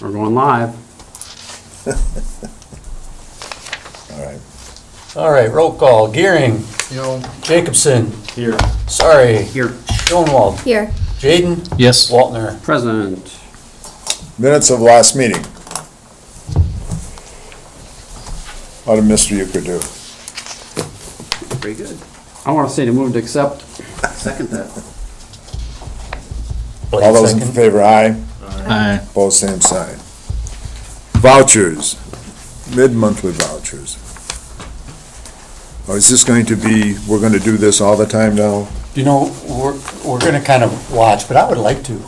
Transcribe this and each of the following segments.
We're going live. All right. All right, roll call. Gearing. Jacobson. Here. Sorry. Here. Schoenwald. Here. Jaden. Yes. Waltner. Present. Minutes of last meeting. How did Mr. Euchre do? Very good. I want to say to move to accept. Second that. All those in Second. favor, aye. Aye. Opposed, same sign. Vouchers, mid-monthly vouchers. Or is this going to be, we're going to do this all the time now? You know, we're gonna kind of watch, but I would like to.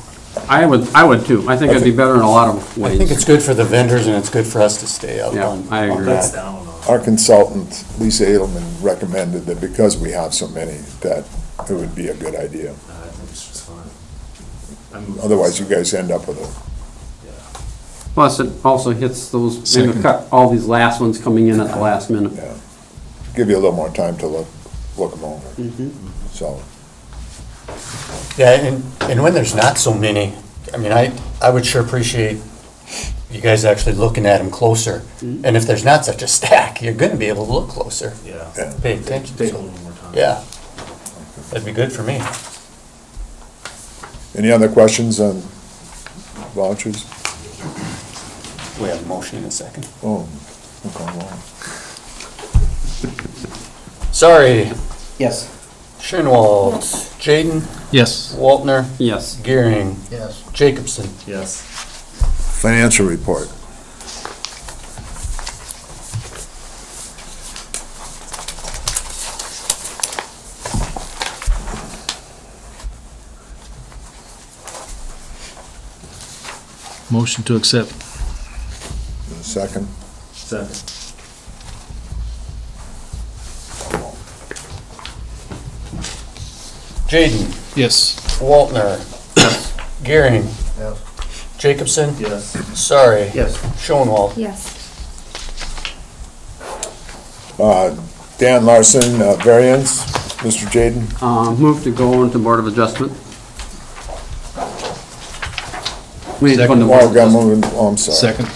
I would too. I think it'd be better in a lot of ways. I think it's good for the vendors and it's good for us to stay up Yeah, on I on agree. that. Our consultant, Lisa Edelman, recommended that because we have so many, that it would be a good idea. I think it's just fine. Otherwise, you guys end up with a, Plus, it also hits those, maybe Second. cut all these last ones coming in at the last minute. yeah, give you a little more time to look them over. So, Yeah, and when there's not so many, I mean, I would sure appreciate you guys actually looking at them closer. And if there's not such a stack, you're gonna be able to look closer, Yeah. yeah. pay attention. Take a So, little more time. yeah, that'd be good for me. Any other questions on vouchers? We have a motion in a second. Oh, okay, well, Sorry, Yes. Schoenwald, Jaden, Yes. Waltner, Yes. Gearing, Yes. Jacobson. Yes. financial report. Motion to accept. Second. Second. Jaden, Yes. Waltner, Gearing, Yes. Jacobson. Yes. Sorry. Yes. Schoenwald. Yes. Dan Larson, variance, Mr. Jaden. Move to go into Board of Adjustment. We need to go into Board Oh, of got Adjustment. moving, oh, I'm sorry. Second.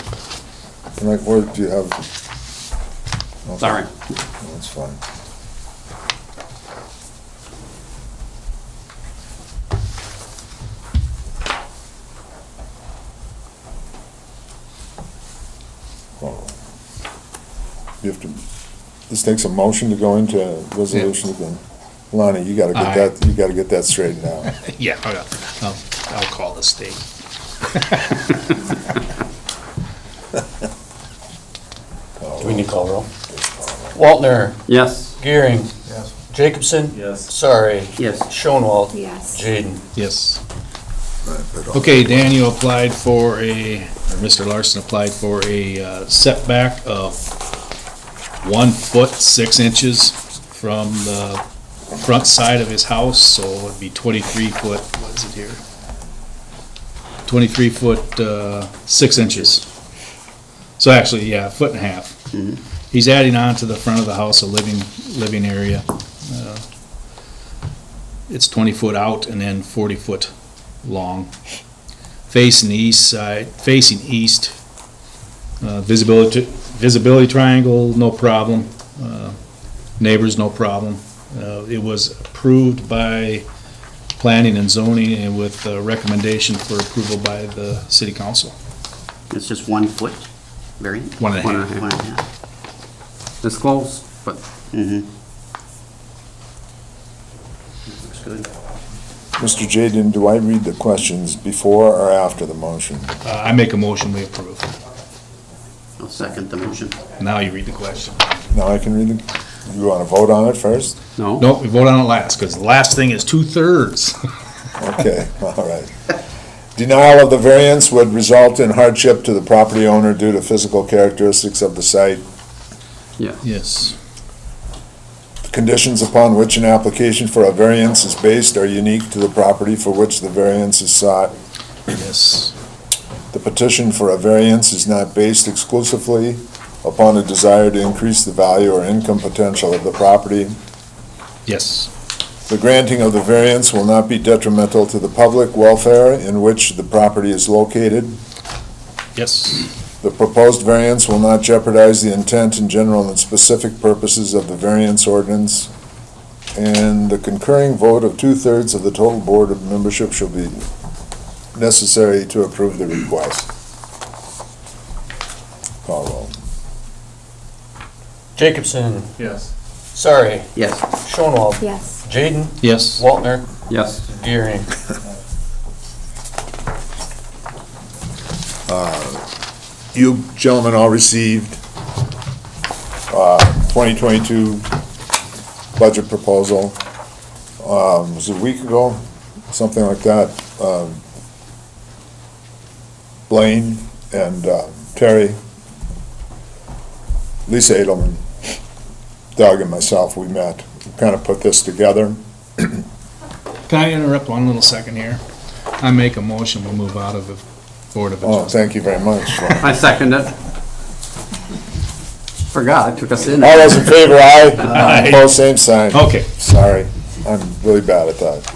Like, where do you have? Okay, Sorry. That's fine. Oh. You have to, this takes a motion to go into resolution again. Lonnie, you gotta Aye. get that, you gotta get that straightened out. Yeah, I'll call the state. Do we need to call roll? Waltner, Yes. Gearing, Yes. Jacobson. Yes. Sorry. Yes. Schoenwald. Yes. Jaden. Yes. Right, but all- Okay, Daniel applied for or Mr. Larson applied for a setback of 1 foot 6 inches from the front side of his house, so it'd be 23 foot, what is it here? 23 foot, 6 inches. So actually, yeah, 1.5 feet. He's adding on to the front of the house a living area. It's 20 foot out and then 40 foot long. Facing the east side, facing east. Visibility triangle, no problem. Neighbors, no problem. It was approved by planning and zoning and with a recommendation for approval by the city council. It's just 1 foot variant? 1.5. 1.5. It's close, but Looks good. Mr. Jaden, do I read the questions before or after the motion? I make a motion, we approve. I'll second the motion. Now you read the question. Now I can read it? You wanna vote on it first? no. Nope, we vote on it last, because the last thing is 2/3. Okay, all right. Denial of the variance would result in hardship to the property owner due to physical characteristics of the site. Yeah. Yes. The conditions upon which an application for a variance is based are unique to the property for which the variance is sought. Yes. The petition for a variance is not based exclusively upon a desire to increase the value or income potential of the property. Yes. The granting of the variance will not be detrimental to the public welfare in which the property is located. Yes. The proposed variance will not jeopardize the intent and general and specific purposes of the variance ordinance, and the concurring vote of 2/3 of the total board of membership shall be necessary to approve the request. Call roll. Jacobson, Yes. sorry, Yes. Schoenwald, Yes. Jaden, Yes. Waltner, Yes. Gearing. You gentlemen all received 2022 budget proposal. Was it a week ago? Something like that. Blaine and Terry, Lisa Edelman, Doug and myself, we met, kind of put this together. Can I interrupt one little second here? I make a motion, we move out of the Board of Oh, Adjustment. thank you very much. I second it. Forgot, I took us in. All those in favor, aye. Aye. Opposed, same sign. Okay. Sorry, I'm really bad at that.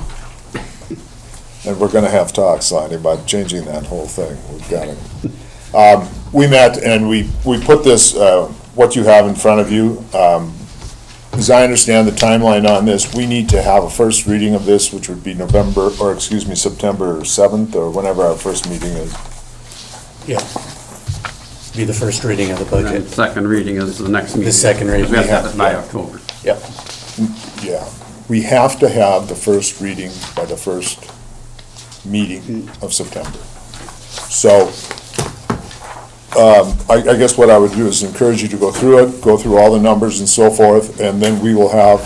And we're gonna have talks, Lonnie, about changing that whole thing. We've got it. We met and we put this, what you have in front of you. As I understand the timeline on this, we need to have a first reading of this, which would be September 7th, or whenever our first meeting is. Yeah. Be the first reading of the And then budget. second reading is the next meeting. second reading. We have to have it by Yeah. October. Yep. Yeah, we have to have the first reading by the first meeting of September. So, I guess what I would do is encourage you to go through it, go through all the numbers and so forth, and then we will have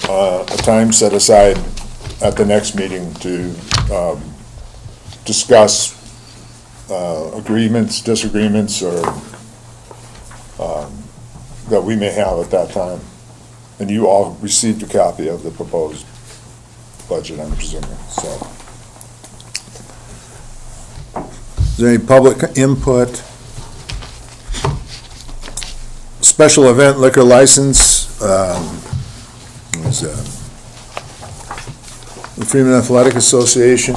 a time set aside at the next meeting to discuss agreements, disagreements, or that we may have at that time. And you all received a copy of the proposed budget, I'm presuming, so. Is there any public input? Special event liquor license, what is that? The Freeman Athletic Association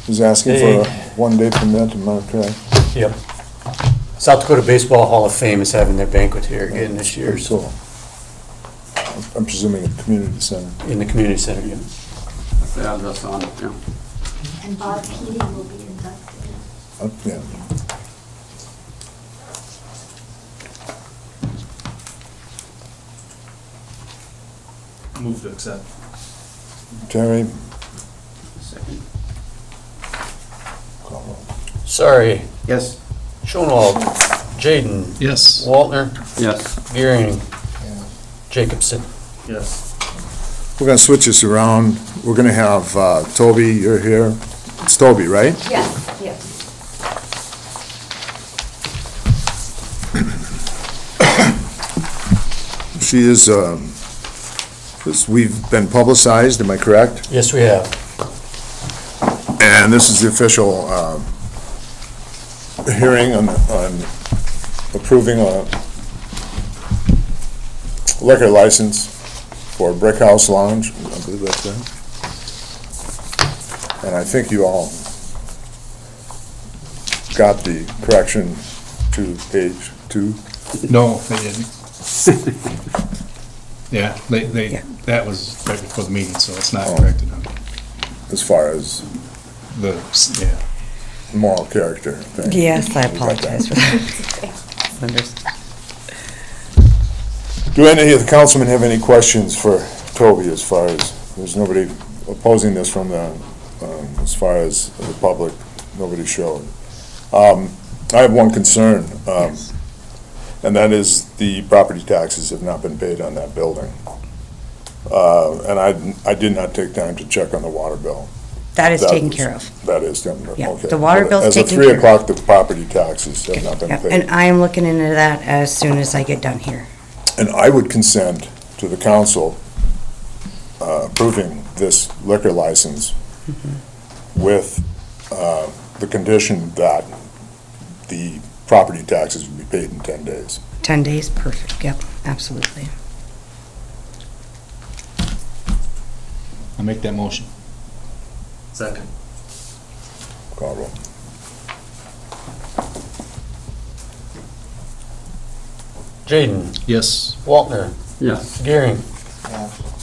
is asking for a one-day permit, am I correct? Yep. South Dakota Baseball Hall of Fame is having their banquet here again this year, so, So, I'm presuming a community center. in the community center, yeah. That's the address on it, yeah. And Bob Keating will be inducted. Yeah. Move to accept. Terry? Second. Call roll. Sorry, Yes. Schoenwald, Jaden, Yes. Waltner, Yes. Gearing, Jacobson. Yes. We're gonna switch this around. We're gonna have Toby, you're here. It's Toby, right? Yes, yes. She is, we've been publicized, am I correct? Yes, we have. And this is the official hearing on approving a liquor license for Brick House Lounge, I believe that's it. And I think you all got the correction to page 2. No, they didn't. Yeah, that was right before the meeting, so it's not Oh. corrected on As far as yeah. moral character thing. Yes, I apologize for that. Members. Do any of the councilmen have any questions for Toby as far as, there's nobody opposing this from the, as far as the public, nobody showed. I have one concern, and that is the property taxes have not been paid on that building. And I did not take time to check on the water bill. That is That taken was- care of. That is done, okay. Yeah, the water bill's As of taken 3 care of. o'clock, the property taxes have not been Yeah, paid. and I am looking into that as soon as I get done here. And I would consent to the council approving this liquor license with the condition that the property taxes would be paid in 10 days. 10 days, perfect, yep, absolutely. I'll make that motion. Second. Call roll. Jaden, Yes. Waltner, Yes. Gearing,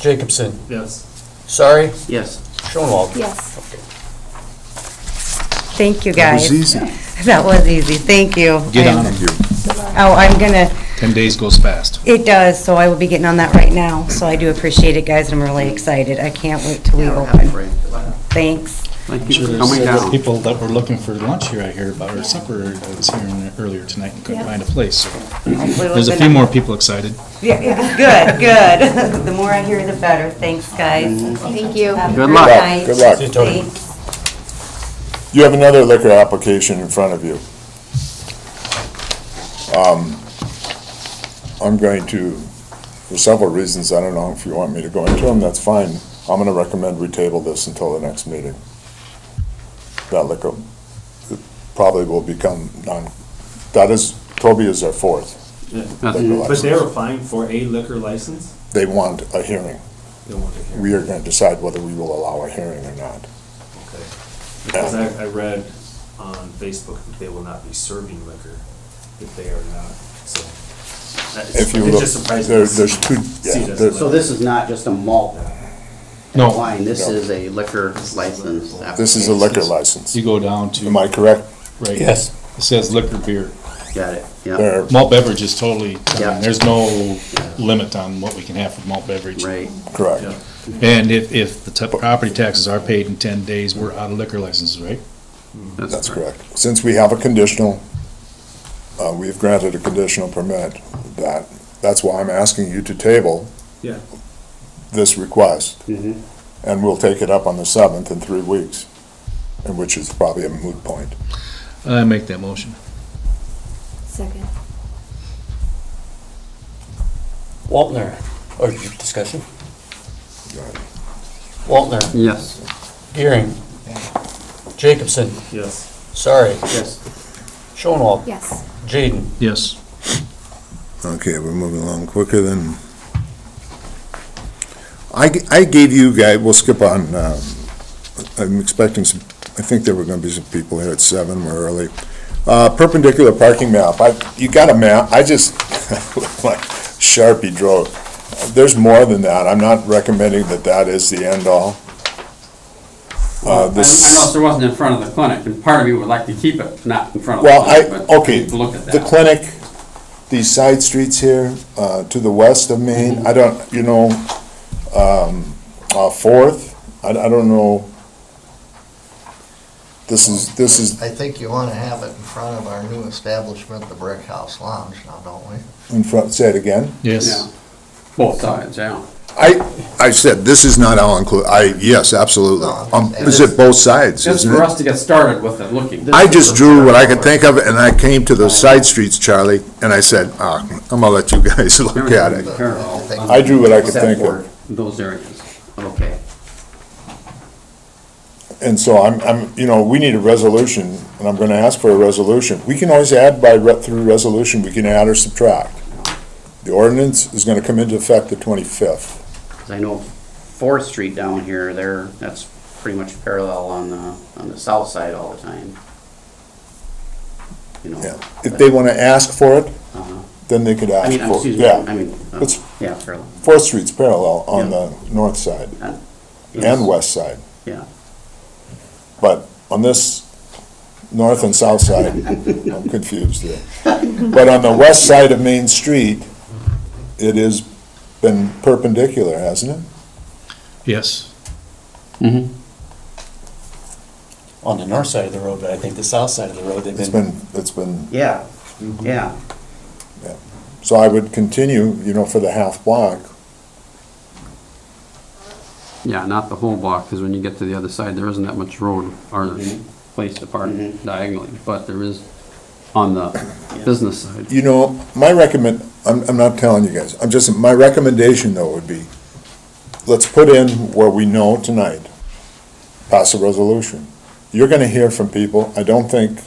Jacobson, Yes. Sorry, Yes. Schoenwald. Yes. Thank you, That guys. was easy. That was easy, thank you. Get on I'm- them. Oh, I'm gonna, 10 days goes fast. it does, so I will be getting on that right now. So I do appreciate it, guys, I'm really excited. I can't wait till we Yeah, we're happy open. for you. Thanks. Thank you for There's coming several down. people that were looking for lunch here, I heard about, or supper, I was hearing earlier tonight and couldn't Yeah. find a place. So Hopefully there's a within few more people excited. Yeah, good, good. The more I hear, the better. Thanks, guys. Thank you. Have a Good great luck. night. Good luck. See you, Tony. Thanks. You have another liquor application in front of you. I'm going to, for several reasons, I don't know if you want me to go into them, that's fine. I'm gonna recommend we table this until the next meeting. That liquor, it probably will become that is, Toby is our fourth That's- liquor But they're license. applying for a liquor license? They want a hearing. They want to hear. We are gonna decide whether we will allow a hearing or not. Okay. Because I read on Facebook that they will not be serving liquor if they are not, so. If you It look, just surprised me to there's see- two, see yeah, this there's- So this is not just a malt No, wine, this No. is a liquor license. this is a liquor license. you go down to, Am I correct? right, Yes. it says liquor beer. Got it, yeah, There, Malt beverage is totally, Yeah. there's no limit on what we can have for malt beverage. right. correct. Yeah. And if the property taxes are paid in 10 days, we're out of liquor licenses, right? That's correct. Since we have a conditional, we've granted a conditional permit, that's why I'm asking you to table Yeah. this request. Mhm. And we'll take it up on the 7th in 3 weeks, and which is probably a moot point. I make that motion. Second. Waltner, or discussion? Go ahead. Waltner, Yes. Gearing, Jacobson, Yes. Sorry, Yes. Schoenwald, Yes. Jaden, Yes. Okay, we're moving along quicker than, I gave you guys, we'll skip on, I'm expecting some, I think there were gonna be some people here at 7, we're early. Perpendicular parking map, you got a map, I just, like Sharpie drew, there's more than that, I'm not recommending that that is the end-all. I noticed it wasn't in front of the clinic, and part of me would like to keep it not in front of the Well, clinic, but okay, look at the that. clinic, these side streets here, to the west of Maine, I don't, Fourth, I don't know. This is I think you want to have it in front of our new establishment, the Brick House Lounge now, don't we? in front, say it again. Yes. Yeah. Both sides, yeah. I said, this is not all yes, absolutely. No, I'm just Is it both sides, Just isn't for it? us to get started with it, looking. I just drew what I could think of, and I came to those side streets, Charlie, and I said, I'm gonna let you guys look at it. Parallel. I drew what I could Except think for of. those areas, okay. And so we need a resolution, and I'm gonna ask for a resolution. We can always add through resolution, we can add or subtract. The ordinance is gonna come into effect the 25th. 'Cause I know Fourth Street down here, that's pretty much parallel on the south side all the time. You know. Yeah. If they wanna ask for it, Uh-huh. then they could I ask mean, for it. excuse me, Yeah. I mean, It's- yeah, parallel, Fourth Street's parallel on Yeah. the north side Yes. and west side. Yeah. But on this north and south side, I'm confused there. But on the west side of Main Street, it has been perpendicular, hasn't it? Yes. on the north side of the road, but I think the south side of the road, they've It's been, Yeah, yeah. so I would continue, for the half block. Yeah, not the whole block, because when you get to the other side, there isn't that much road or place to park diagonally, but there is on the business side. I'm not telling you guys, my recommendation though would be, let's put in where we know tonight, pass a resolution. You're gonna hear from people, I don't think,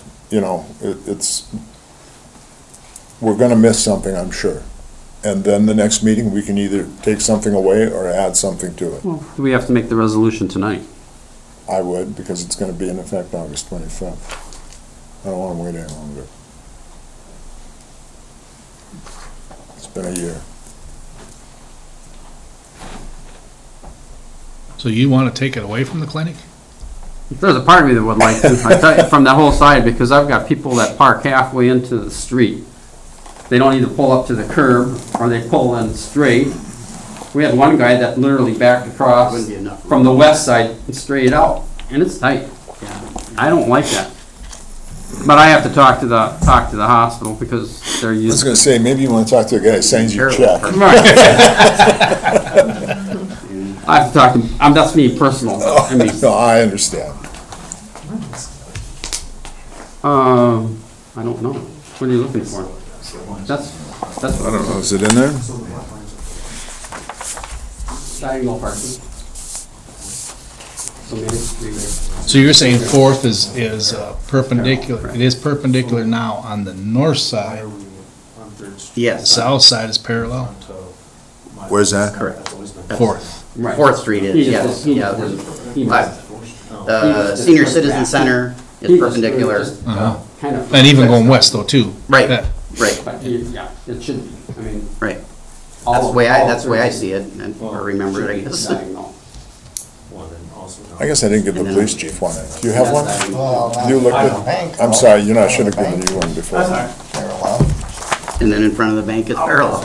we're gonna miss something, I'm sure. And then the next meeting, we can either take something away or add something to it. Well, do we have to make the resolution tonight? I would, because it's gonna be in effect August 25th. I don't wanna wait any longer. than a year. So you want to take it away from the clinic? There's a part of me that would like to, I tell you, from that whole side, because I've got people that park halfway into the street. They don't either pull up to the curb, or they pull in straight. We had one guy that literally backed across Wouldn't be enough. from the west side and straight out, and it's tight. Yeah. I don't like that. But I have to talk to the hospital because they're I was used. gonna say, maybe you wanna talk to a guy who signs your Parallel check. Right. I have to talk to, that's me personal. I mean, No, I understand. I don't know. What are you looking for? That's I don't know, is it in there? diagonal parking. So maybe it's three there. So you're saying Fourth is perpendicular, it is perpendicular now on the north side, the Yes. south side is parallel? Where's that? Correct. Fourth. Right. Fourth Street is, He yes, just- he yeah. just- he just- The Senior Citizen Center he is just- perpendicular. just Uh-huh. kind of- And even going west though, too. Right. Yeah. Right, But, yeah, it should be, I mean. right. all That's of- the way all that's the way I three see it, and or remember it, I guess. diagonal. I guess I didn't give the police chief one. Do you have one? Well, not You looked by the at, bank, I'm though. sorry, you know, I should have given you one before. Parallel, And then in front of the bank is parallel.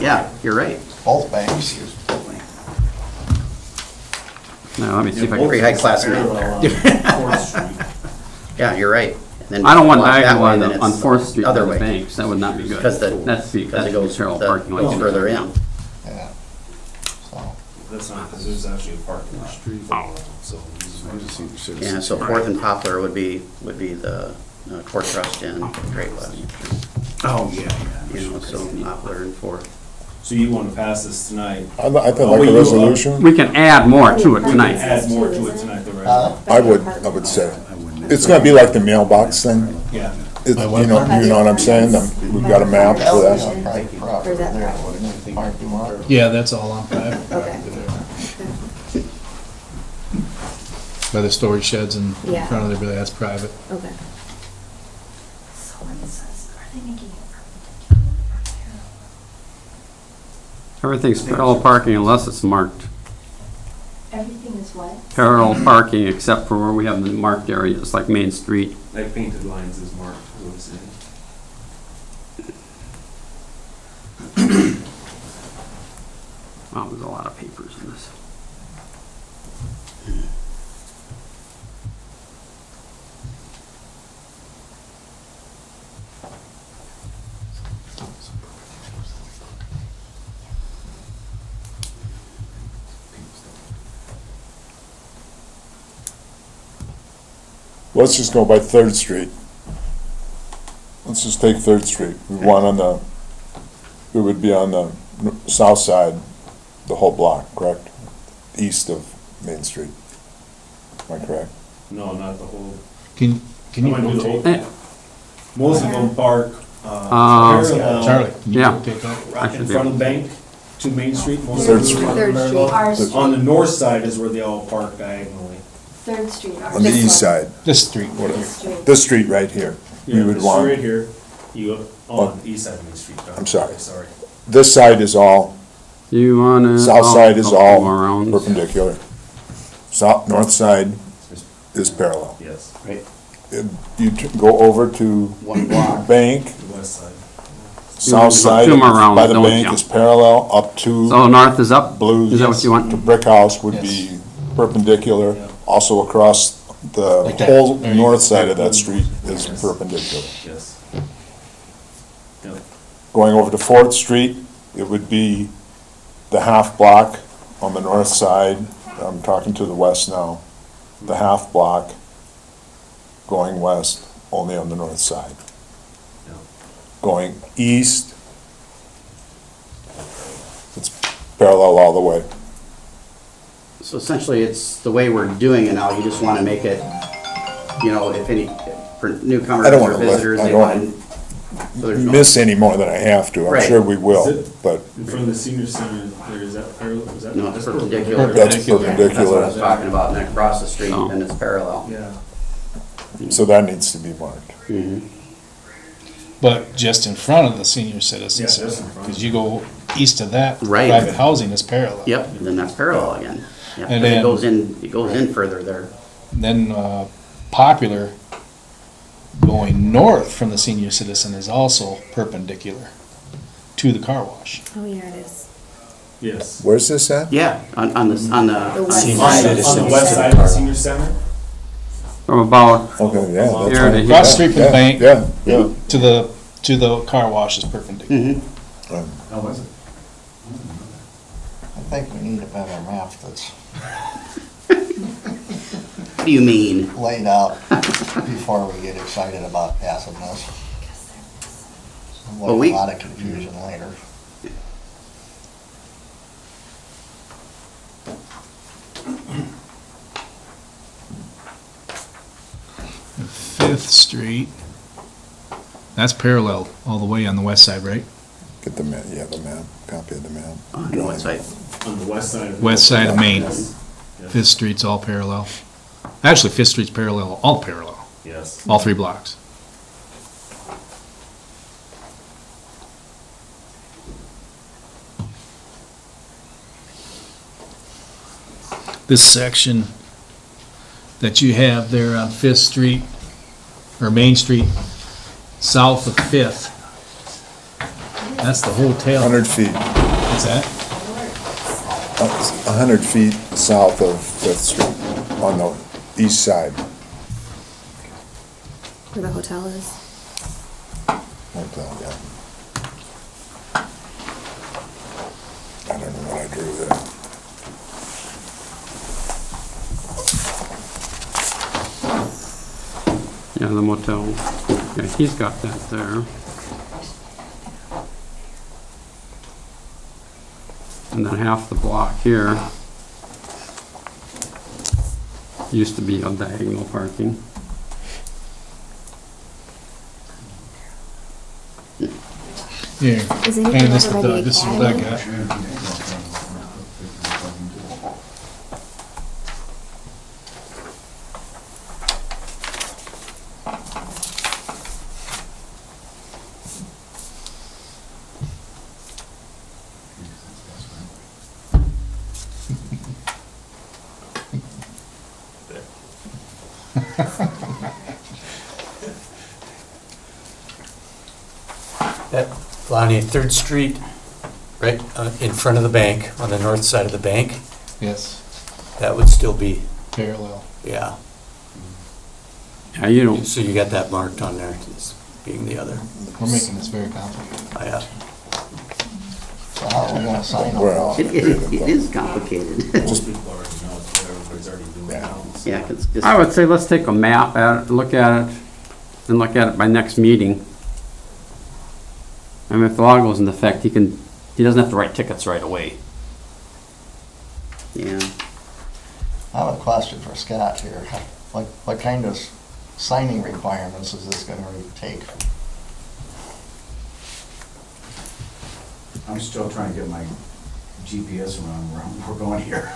Yeah, you're right. both banks. Now, let me see if I can. Very high class man there. Yeah, you're right. And then I don't want walk that diagonal way, on then the, it's on Fourth Street by Other the way. banks, that would not be good. Because the- That's Because it goes parallel parking like the, further in. Yeah. So, That's not, because there's actually a parking lot. So. Yeah, so Fourth and Poplar would be the Court Trust and Great West. Oh, yeah, You know, so Poplar and Fourth. So you want to pass this tonight? I'd like a resolution. We can add more to it tonight. Add more to it tonight, the huh? right? I would say. It's gonna be like the mailbox thing. Yeah. You know what I'm saying? We've got a map for That was that. on private property Where's that there, from? wasn't it? Parking lot. Yeah, that's all on private Okay. property there. By the storage sheds in Yeah. front of there, that's private. Okay. Someone says, are they making it Everything's parallel parking unless it's marked. everything is what? Parallel parking except for where we have the marked areas, like Main Street. Like painted lines is marked, is what it's saying. Oh, there's a lot of papers in this. Let's just go by Third Street. Let's just take Third Street. We would be on the south side, the whole block, correct? East of Main Street. Am I correct? No, not the whole. Can I you might do the rotate? whole. Eh, Most of them park, Charlie, Charlie, can you Yeah. rotate that? right in front of the bank to Main Street. Most of Third them Street. park Third parallel. Street. Our On the north side is where they all park diagonally. Third Street. On the east side, This street. this street right here. We Yeah, would this want, right here, you, on the east side of Main Street. John. I'm sorry. Sorry. this side is all, you wanna? south side is go all around. perpendicular. North side is parallel. Yes, You go over to One block. bank, the west side. south side Zoom around, by the don't bank you? is parallel up to So north is up? Blues. Is that what you want? The brick house would be perpendicular, Yeah. also across the Like that. whole There you north go. side of that street is Yes. perpendicular. Yes. Yep. Going over to Fourth Street, it would be the half block on the north side, I'm talking to the west now, the half block going west, only on the north side. Yeah. Going east, it's parallel all the way. So essentially, it's the way we're doing it now, you just want to make it, you know, if any, for newcomers I don't or wanna visitors, I they don't want wanna to. So there's no. Miss any more than I have to, I'm Right. sure we will, Is it- but In front of the senior center, there is that parallel, is that? No, it's that's perpendicular. that's That's what I perpendicular, was talking about, and then across the street, Oh. and it's parallel. Yeah. so that needs to be marked. Mhm. But just in front of the senior citizen Yeah, just in center, front. because you go east of that, Right. private housing is parallel. Yep, then that's parallel again. Yeah, 'cause And it then- goes in further there. Then, Popular going north from the senior citizen is also perpendicular to the car wash. Oh, yeah, it is. Yes. Where's this at? Yeah, on the west on Senior On citizen. the, on the west side of the senior center? From about, Okay, yeah. that's Here to right. here. Across the street from the Yeah, bank. Yeah, yeah. To the car wash is perpendicular. How was it? I think we need a better map that's What do you mean? laid out before we get excited about passing this. Well, Avoid we- a lot of confusion later. Fifth Street, that's parallel all the way on the west side, right? Get the map, yeah, the map, copy of the map. On the west side. On the west side of. West side of Main. Yes. Yes. Fifth Street's all parallel. Actually, Fifth Street's parallel, all parallel, Yes. all 3 blocks. This section that you have there on Fifth Street, or Main Street, south of Fifth, that's the hotel. 100 feet, What's that? 100 feet south of Fifth Street, on the east side. Where the hotel is. Hotel, yeah. I don't know what I drew there. yeah, the motel. Yeah, he's got that there. And then half the block here used to be a diagonal parking. Here, Is anything and this is already Doug, this is what I added? got. That, Lonnie, Third Street, right, in front of the bank, on the north side of the bank, Yes, that would still be, parallel. yeah. Yeah, you don't, So you got that marked on there as being the other. We're making this very complicated. Yeah. So how are we gonna sign them? Well, It is complicated. Most people already know, it's what everybody's already doing Yeah. now. so. Yeah, 'cause just. I would say let's take a map at it, look at it, and look at it by next meeting. I mean, if the law goes into effect, he doesn't have to write tickets right away. Yeah. I have a question for Scott here. What kind of signing requirements is this gonna take? I'm still trying to get my GPS around where we're going here.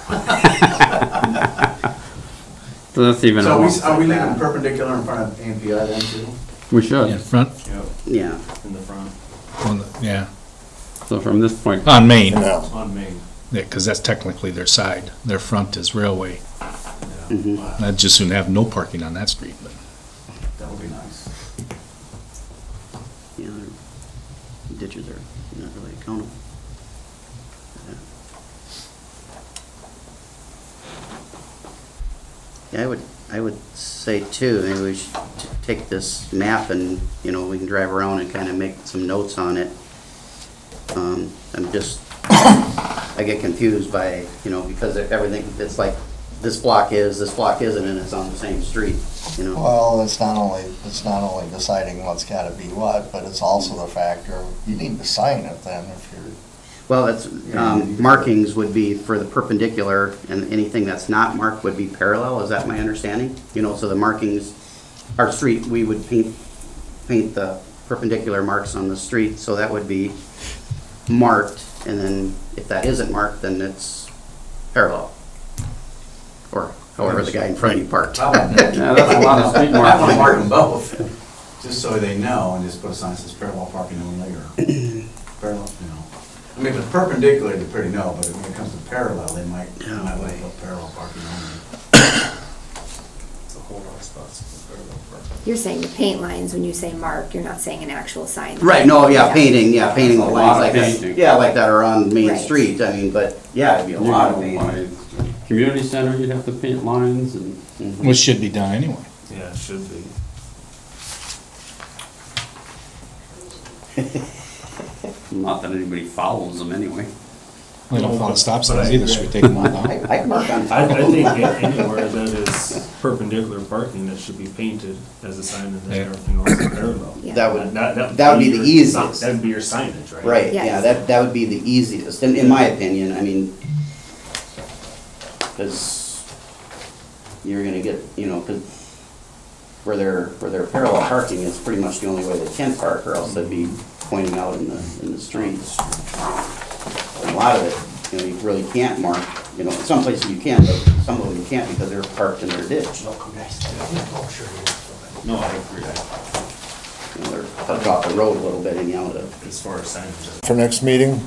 So that's even, So are we leaving perpendicular in front of AMPI then too? we In should. front, Yep, Yeah. in the front, yeah, So from this point, on Main, now, on Main. yeah, because that's technically their side. Their front is railway. Yeah. Mhm. I'd just soon have no parking on that street, but. That would be nice. Yeah, ditches are not really accountable. Yeah, I would say too, maybe we should take this map and, we can drive around and kind of make some notes on it. I get confused by, because everything, it's like, this block isn't, and it's on the same street, Well, it's not only deciding what's gotta be what, but it's also the factor, you need to sign it then if you're, Well, that's, markings would be for the perpendicular, and anything that's not marked would be parallel, is that my understanding? So the markings, our street, we would paint the perpendicular marks on the street, so that would be marked, and then if that isn't marked, then it's parallel. Or however the guy in front of you parked. yeah, that's a lot of street I want to marking. mark them both. just so they know, and just put a sign that says parallel parking only, or parallel, you know. I mean, if it's perpendicular, they pretty know, but when it comes to parallel, they might want to put parallel parking only. It's a whole lot of spots for parallel parking. You're saying the paint lines when you say mark, you're not saying an actual sign. Right, no, yeah, painting the lot lines of like that. painting. Yeah, like that are on Main Right. Street, I mean, but, yeah, it'd be a lot of painting. Community center, you'd have to paint lines and. Which should be done anyway. Yeah, it should be. Not that anybody follows them anyway. We don't follow stop But signs I either, agree. so we take them all down. I mark on I top of think them. anywhere that is perpendicular parking, that should be painted as a sign, and then Yeah. everything else is parallel. Yeah. That would be the your easiest. si- That'd be your signage, right? Right, Yes. yeah, that would be the easiest, in my opinion, I mean, because you're gonna get, you know, 'cause where they're parallel parking, it's pretty much the only way they can park, or else they'd be pointing out in the streets. A lot of it, you know, you really can't mark, you know, in some places you can, but some of them you can't because they're parked in their ditch. No, I agree. You know, they're tucked off the road a little bit anyhow. As far as signage. For next meeting?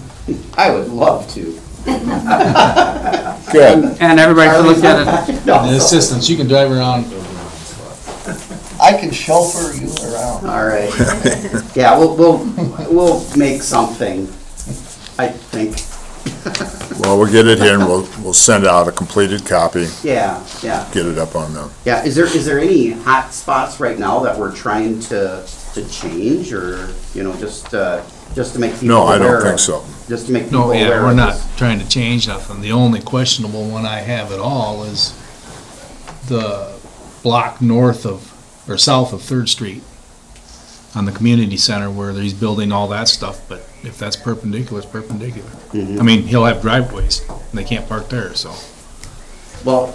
I would love to. Good. And everybody should look at it. No. And assistance, you can drive around. I can chauffeur you around. All right. Yeah, we'll make something, I think. Well, we'll get it here and we'll send out a completed copy, Yeah, yeah. get it up on them. Yeah, is there any hot spots right now that we're trying to change, or, you know, just to make people No, I aware don't think of- so. Just to make people No, aware yeah, of we're not this? trying to change nothing. The only questionable one I have at all is the block north of, or south of Third Street on the community center where he's building all that stuff, but if that's perpendicular, it's perpendicular. Mhm. I mean, he'll have driveways, and they can't park there, so. Well,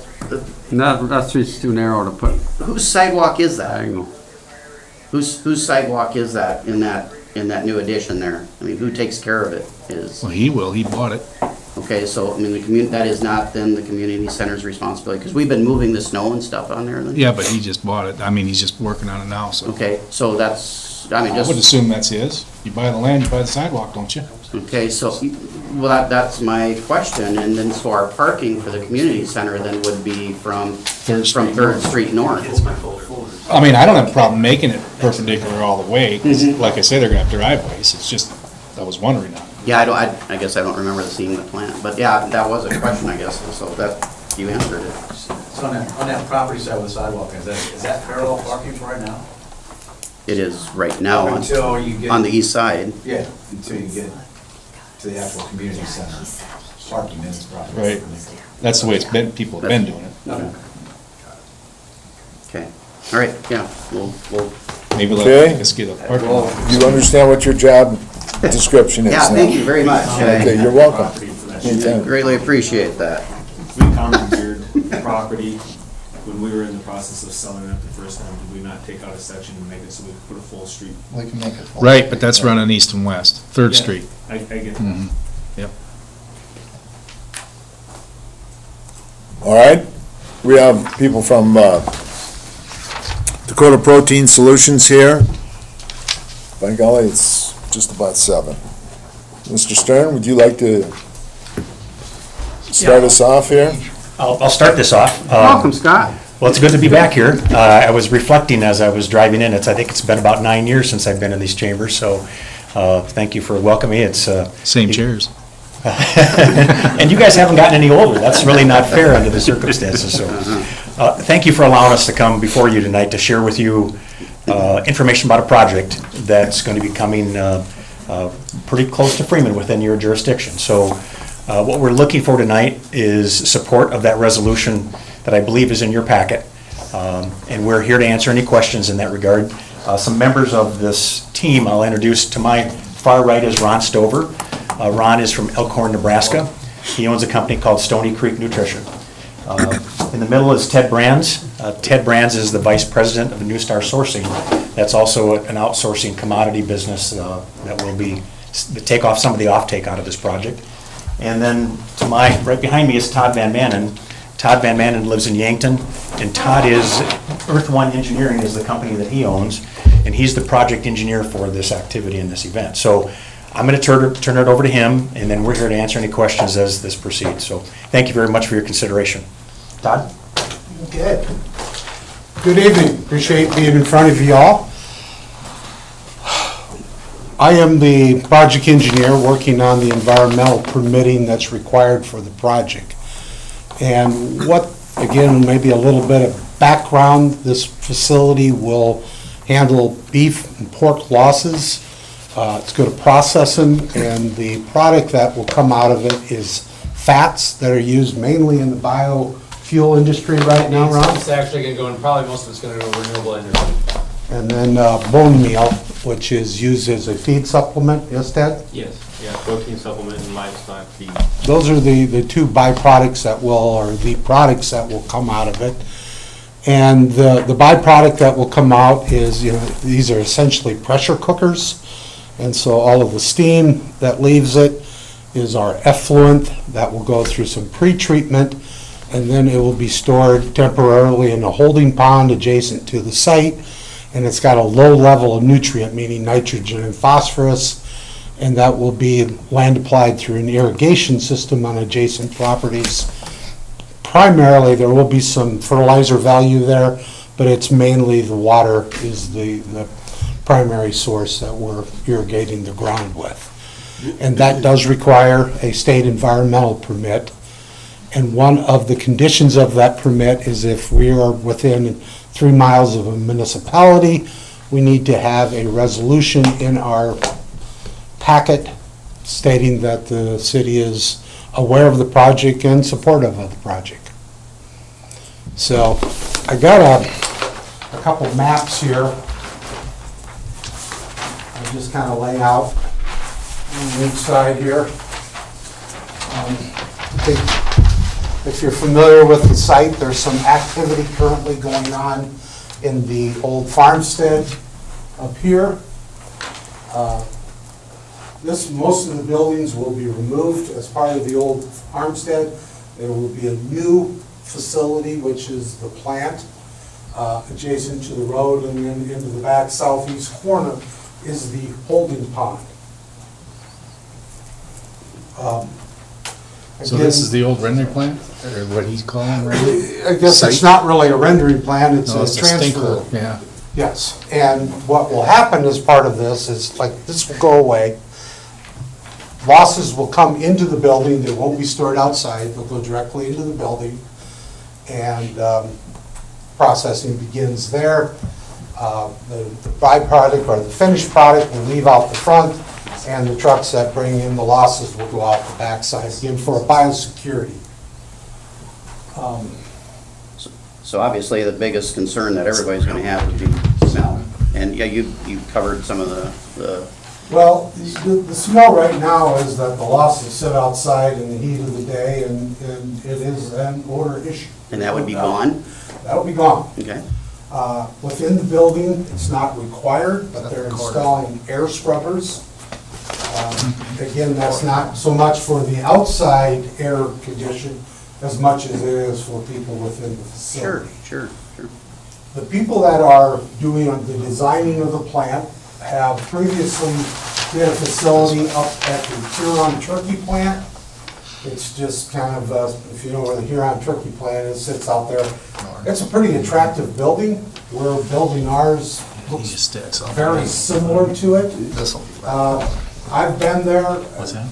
That street's too narrow to put whose sidewalk is that? diagonal. Whose sidewalk is that in that new addition there? I mean, who takes care of it is, Well, he will, he bought it. okay, so, I mean, that is not then the community center's responsibility, because we've been moving the snow and stuff on there then? Yeah, but he just bought it. I mean, he's just working on it now, so. Okay, so that's, I mean, I would just, assume that's his. You buy the land, you buy the sidewalk, don't you? okay, so, well, that's my question, and then, so our parking for the community center then would be from Third Street Third north. Street north? I mean, I don't have a problem making it perpendicular all the way, 'cause Mhm. like I say, they're gonna have driveways. It's just, I was wondering on it. Yeah, I guess I don't remember seeing the plan, but yeah, that was a question, I guess, so that, you answered it. So on that property side with the sidewalk, is that parallel parking for right now? It is right now Until you get. on the east side. Yeah, until you get to the actual community center, parking in the property. Right. That's the way it's been, people have been doing it. Okay. Okay, all right, yeah, we'll, Maybe Okay. let us get a parking lot. You understand what your job description is now? yeah, thank you very much. Okay, you're welcome. Property for that. I Anytime. greatly appreciate that. We commandeered property when we were in the process of selling it the first time. Did we not take out a section and make it so we could put a full street? We can make it. full. Right, but that's running east and west, Third Yeah, Street. I get that. Mhm. Yep. All right, we have people from Dakota Protein Solutions here. By golly, it's just about 7. Mr. Stern, would you like to start us off here? I'll start this off. Welcome, Scott. Well, it's good to be back here. I was reflecting as I was driving in. I think it's been about 9 years since I've been in these chambers, so thank you for welcoming me. It's Same chairs. and you guys haven't gotten any older. That's really not fair under the circumstances. So, thank you for allowing us to come before you tonight to share with you information about a project that's going to be coming pretty close to Freeman within your jurisdiction. So, what we're looking for tonight is support of that resolution that I believe is in your packet, and we're here to answer any questions in that regard. Some members of this team I'll introduce. To my far right is Ron Stover. Ron is from Elkhorn, Nebraska. He owns a company called Stony Creek Nutrition. In the middle is Ted Brands. Ted Brands is the vice president of New Star Sourcing. That's also an outsourcing commodity business that will be take off some of the offtake out of this project. And then to my right behind me is Todd Van Manen. Todd Van Manen lives in Yankton, and Todd is, Earth One Engineering is the company that he owns, and he's the project engineer for this activity and this event. So I'm going to turn it over to him, and then we're here to answer any questions as this proceeds. So thank you very much for your consideration. Todd? Okay. Good evening. Appreciate being in front of you all. I am the project engineer working on the environmental permitting that's required for the project. And what, again, maybe a little bit of background, this facility will handle beef and pork losses. It's going to process them, and the product that will come out of it is fats that are used mainly in the biofuel industry right now, Ron. It's actually going to go in, probably most of it's going to go renewable energy. And then bone meal, which is used as a feed supplement, yes, Ted? Yes, yeah, protein supplement and livestock feed. Those are the two byproducts that will, or the products that will come out of it. And the byproduct that will come out is, these are essentially pressure cookers. And so all of the steam that leaves it is our effluent that will go through some pre-treatment, and then it will be stored temporarily in a holding pond adjacent to the site. And it's got a low level of nutrient, meaning nitrogen and phosphorus, and that will be land applied through an irrigation system on adjacent properties. Primarily, there will be some fertilizer value there, but it's mainly the water is the primary source that we're irrigating the ground with. And that does require a state environmental permit. And one of the conditions of that permit is if we are within 3 miles of a municipality, we need to have a resolution in our packet stating that the city is aware of the project and supportive of the project. So I got a couple maps here. I'll just kind of lay out on each side here. I think if you're familiar with the site, there's some activity currently going on in the old farmstead up here. Most of the buildings will be removed as part of the old farmstead. There will be a new facility, which is the plant, adjacent to the road, and then into the back southeast corner is the holding pond. So this is the old rendering plant, or what he's calling rendering? I guess it's not really a rendering plan, it's No, a it's a transfer. stinkhole, yeah. Yes, and what will happen as part of this is, like, this will go away. Losses will come into the building, they won't be stored outside, they'll go directly into the building, and processing begins there. The byproduct, or the finished product, will leave out the front, and the trucks that bring in the losses will go out the backside, again, for biosecurity. So obviously, the biggest concern that everybody's gonna have would be smell. And yeah, you covered some of the Well, the smell right now is that the losses sit outside in the heat of the day, and it is an odor issue. and that would be gone? That'll be gone. Okay. Within the building, it's not required, but they're installing air scrubbers. Again, that's not so much for the outside air condition as much as it is for people within the facility. Sure. The people that are doing the designing of the plant have previously did a facility up at the Huron Turkey Plant. It's just kind of, if you know where the Huron Turkey Plant is, sits out there. It's a pretty attractive building. We're building ours, looks very similar to it. I've been there. What's that?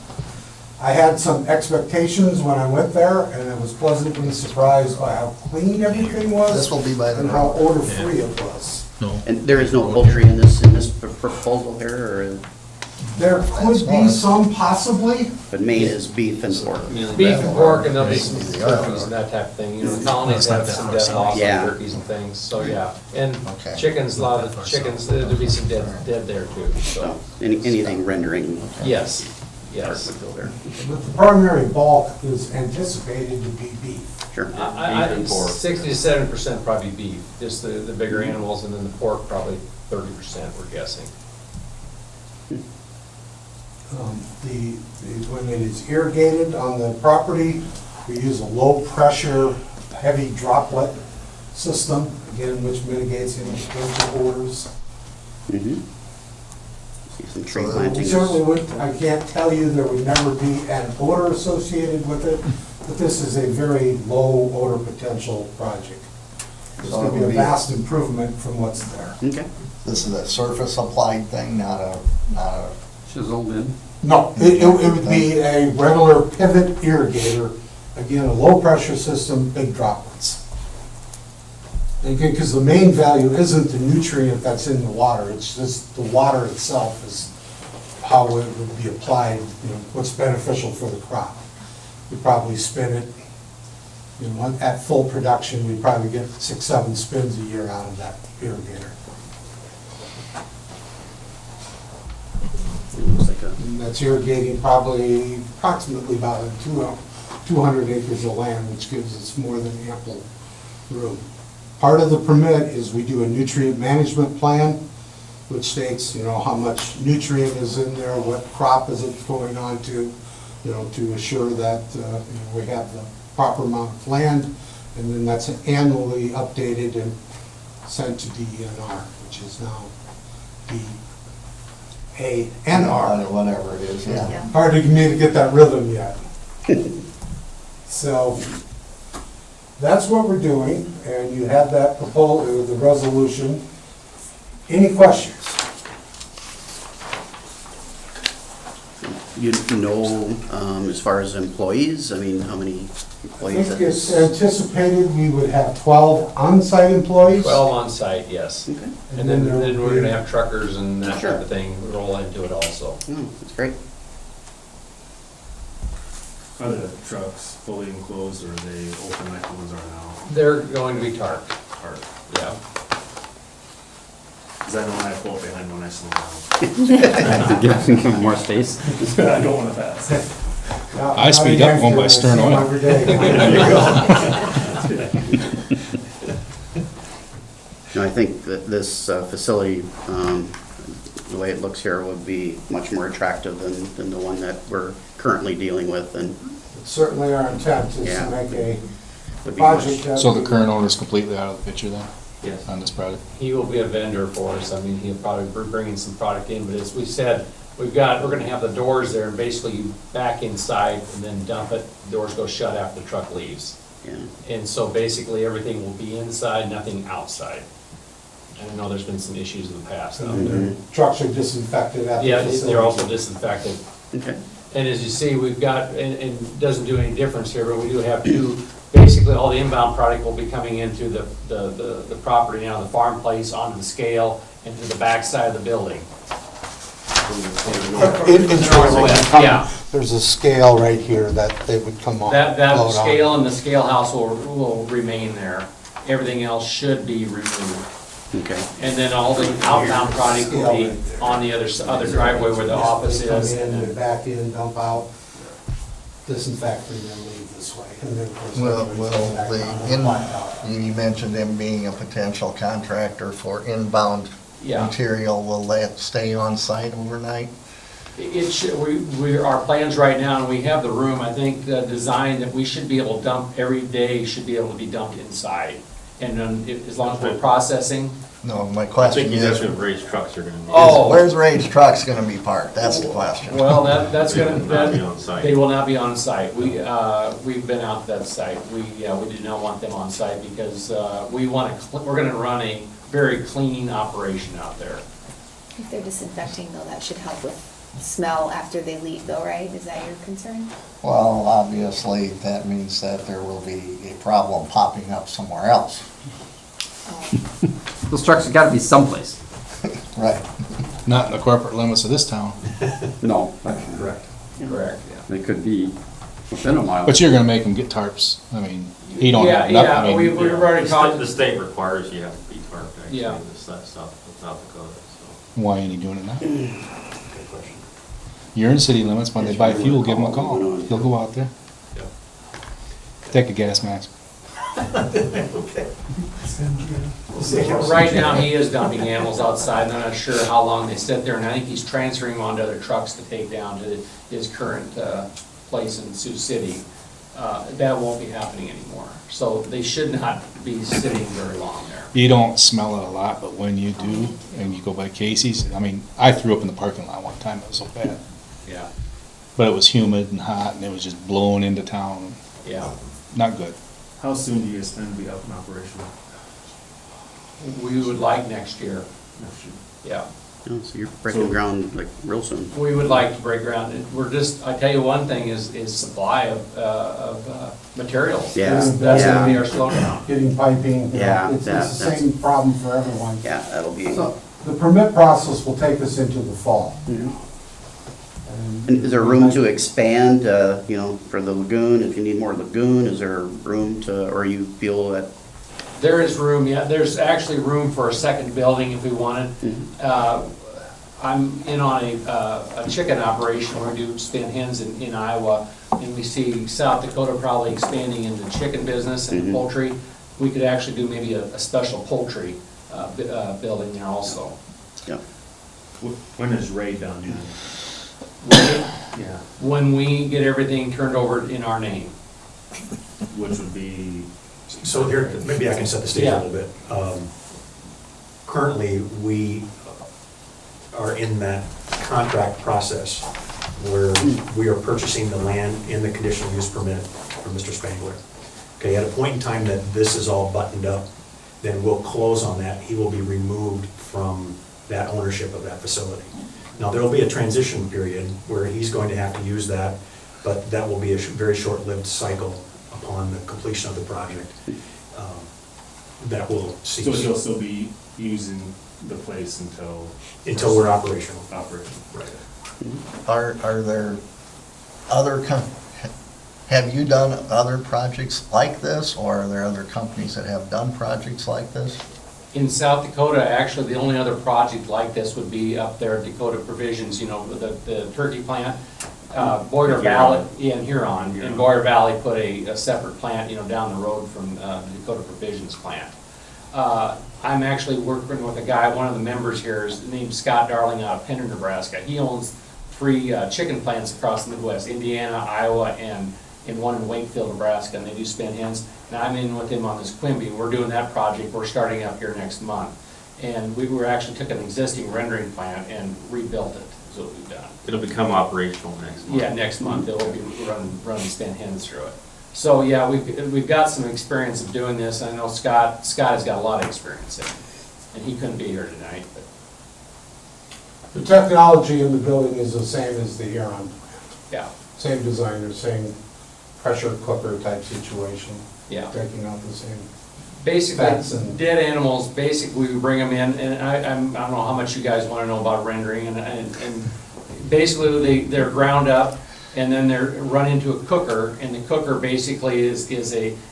I had some expectations when I went there, and I was pleasantly surprised by how clean everything was. This will be by the and how odor-free it was. No. And there is no poultry in this proposal here, or, There could be some possibly. but main is beef and pork? Beef and pork, and there'll be some turkeys and that type of thing, colonies have some dead loss Yeah. on turkeys and things, so yeah. And Okay. chickens, a lot of the chickens, there'll be some dead there too, so, So, anything rendering yes, part yes. would go there. But the primary bulk is anticipated to be beef. Sure. I think 60 to 70% probably beef, just the bigger animals, and then the pork probably 30%, we're guessing. When it is irrigated on the property, we use a low-pressure heavy droplet system, again, which mitigates any potential odors. Mm-hmm. See some tree So We plantings. certainly would, I can't tell you there would never be an odor associated with it, but this is a very low odor potential project. It's So gonna it be would a be- vast improvement from what's there. Okay. This is a surface applied thing, not a, Chiseled in. No, it would be a regular pivot irrigator, again, a low pressure system, big droplets. Because the main value isn't the nutrient that's in the water, it's just the water itself is how it would be applied, what's beneficial for the crop. We probably spin it, at full production, we probably get 6, 7 spins a year out of that irrigator. It looks like a, And that's irrigating probably approximately about 200 acres of land, which gives us more than ample room. Part of the permit is we do a nutrient management plan, which states, how much nutrient is in there, what crop is it going on to, to assure that, we have the proper amount of land, and then that's annually updated and sent to DENR, which is now DANR. whatever it is, yeah. Hard to me to get that rhythm yet. So, that's what we're doing, and you have that proposal, the resolution. Any questions? you know, as far as employees, I mean, how many I employees? think it's anticipated we would have 12 on-site employees. 12 on site, yes. Okay. And then there would we're be- gonna have truckers and that Sure. type of thing roll into it also. Oh, that's great. Are the trucks fully enclosed or are they open like the ones are now? They're going to be tarped, Or, yeah. because I know I pull up behind when I slow down. Give them more space. I don't want to pass. I speed up going by Stern Oil. Every day. No, I think that this facility, the way it looks here, would be much more attractive than the one that we're currently dealing with, and Certainly our intent is Yeah. to make a would be much. project that. So the current owner's completely out of the picture then, Yes. on this project? He will be a vendor for us. I mean, he'll probably be bringing some product in, but as we said, we're gonna have the doors there and basically you back inside and then dump it. Doors go shut after the truck leaves. Yeah. And so basically everything will be inside, nothing outside. And I know there's been some issues in the past out there. Trucks are disinfected at the Yeah, facility. they're also disinfected. Okay. And as you see, we've got, and it doesn't do any difference here, but we do have two, basically all the inbound product will be coming into the property now, the farm place, onto the scale, and to the back side of the building. Yeah. There's a scale right here that they would come on. That load on. scale and the scale house will remain there. Everything else should be removed. Okay. And then all the outbound product will be on the other driveway where the office They come is. in, they back in, dump out, disinfect, and then leave this way. And then, of course, Will, everybody's going back down and blackout. you mentioned him being a potential contractor for inbound Yeah. material, will that stay on site overnight? It should, our plans right now, and we have the room, I think, designed that we should be able to dump, every day should be able to be dumped inside. And then, as long as we're processing. No, my question is, raised trucks are going to be. Oh. where's Rage Trucks gonna be parked? That's the question. Well, that's gonna, They will not be on site. they will not be on site. We've been out to that site. We do not want them on site because, we're gonna run a very clean operation out there. If they're disinfecting though, that should help with smell after they leave though, right? Is that your concern? Well, obviously, that means that there will be a problem popping up somewhere else. Oh. Those trucks have gotta be someplace. Right. Not in the corporate limits of this town. No, that's correct. Correct, yeah. They could be within a mile. But you're gonna make them get tarps. I mean, he don't have Yeah, nothing. I mean, we've already talked. The state requires you have to be tarped, actually, Yeah. in South Dakota, so. why ain't he doing it now? You're in city limits. When they buy fuel, give him a call. He'll go out there. Yeah. Take a gas mask. Right now, he is dumping animals outside, and I'm not sure how long they sit there, and I think he's transferring them onto other trucks to take down to his current place in Sioux City. that won't be happening anymore. So they should not be sitting very long there. You don't smell it a lot, but when you do, and you go by Casey's, I mean, I threw up in the parking lot one time, it was so bad. Yeah. But it was humid and hot, and it was just blowing into town. Yeah. Not good. How soon do you guys plan to be up and operational? We would like next year, Next year? yeah. Oh, so you're breaking ground like real soon. We would like to break ground. We're just, I tell you one thing is supply of materials. Yeah, That's gonna be yeah. our slowdown. Getting piping, you know, Yeah, it's the that's- same problem for everyone. Yeah, that'll be. So the permit process will take us into the fall. Mhm. And is there room to expand, you know, for the lagoon, if you need more lagoon, is there room to, or you feel that? There is room, yeah, there's actually room for a second building if we wanted. I'm in on a chicken operation where we do spin hens in Iowa, and we see South Dakota probably expanding into the chicken business and poultry. We could actually do maybe a special poultry building there also. Yeah. When is Ray done? Yeah. When we get everything turned over in our name. Which would be? So here, maybe I can set the stage a Yeah. little bit. Currently, we are in that contract process where we are purchasing the land in the conditional use permit from Mr. Spangler. Okay, at a point in time that this is all buttoned up, then we'll close on that. He will be removed from that ownership of that facility. Now, there will be a transition period where he's going to have to use that, but that will be a very short-lived cycle upon the completion of the project. That will cease. So he'll still be using the place until? Until we're operational. Operational. Right. Are there other, have you done other projects like this, or are there other companies that have done projects like this? In South Dakota, actually, the only other project like this would be up there at Dakota Provisions, you know, the turkey plant. Boyer Valley, in Huron, and Boyer Valley put a separate plant, you know, down the road from the Dakota Provisions plant. I'm actually working with a guy, one of the members here is named Scott Darling out of Pender, Nebraska. He owns 3 chicken plants across the Midwest, Indiana, Iowa, and one in Wakefield, Nebraska, and they do spin hens. And I'm in with him on this Quimby. We're doing that project. We're starting up here next month. And we were actually took an existing rendering plant and rebuilt it, is what we've done. It'll become operational next month. Yeah, next month, it will be running spin hens through it. So, yeah, we've got some experience of doing this. I know Scott has got a lot of experience in it, and he couldn't be here tonight, but. The technology in the building is the same as the Huron plant. Yeah. Same designer, same pressure cooker type situation. Yeah. Taking out the same. Basically, fats and- dead animals, basically, we bring them in, and I don't know how much you guys want to know about rendering, and basically, they're ground up, and then they're run into a cooker, and the cooker basically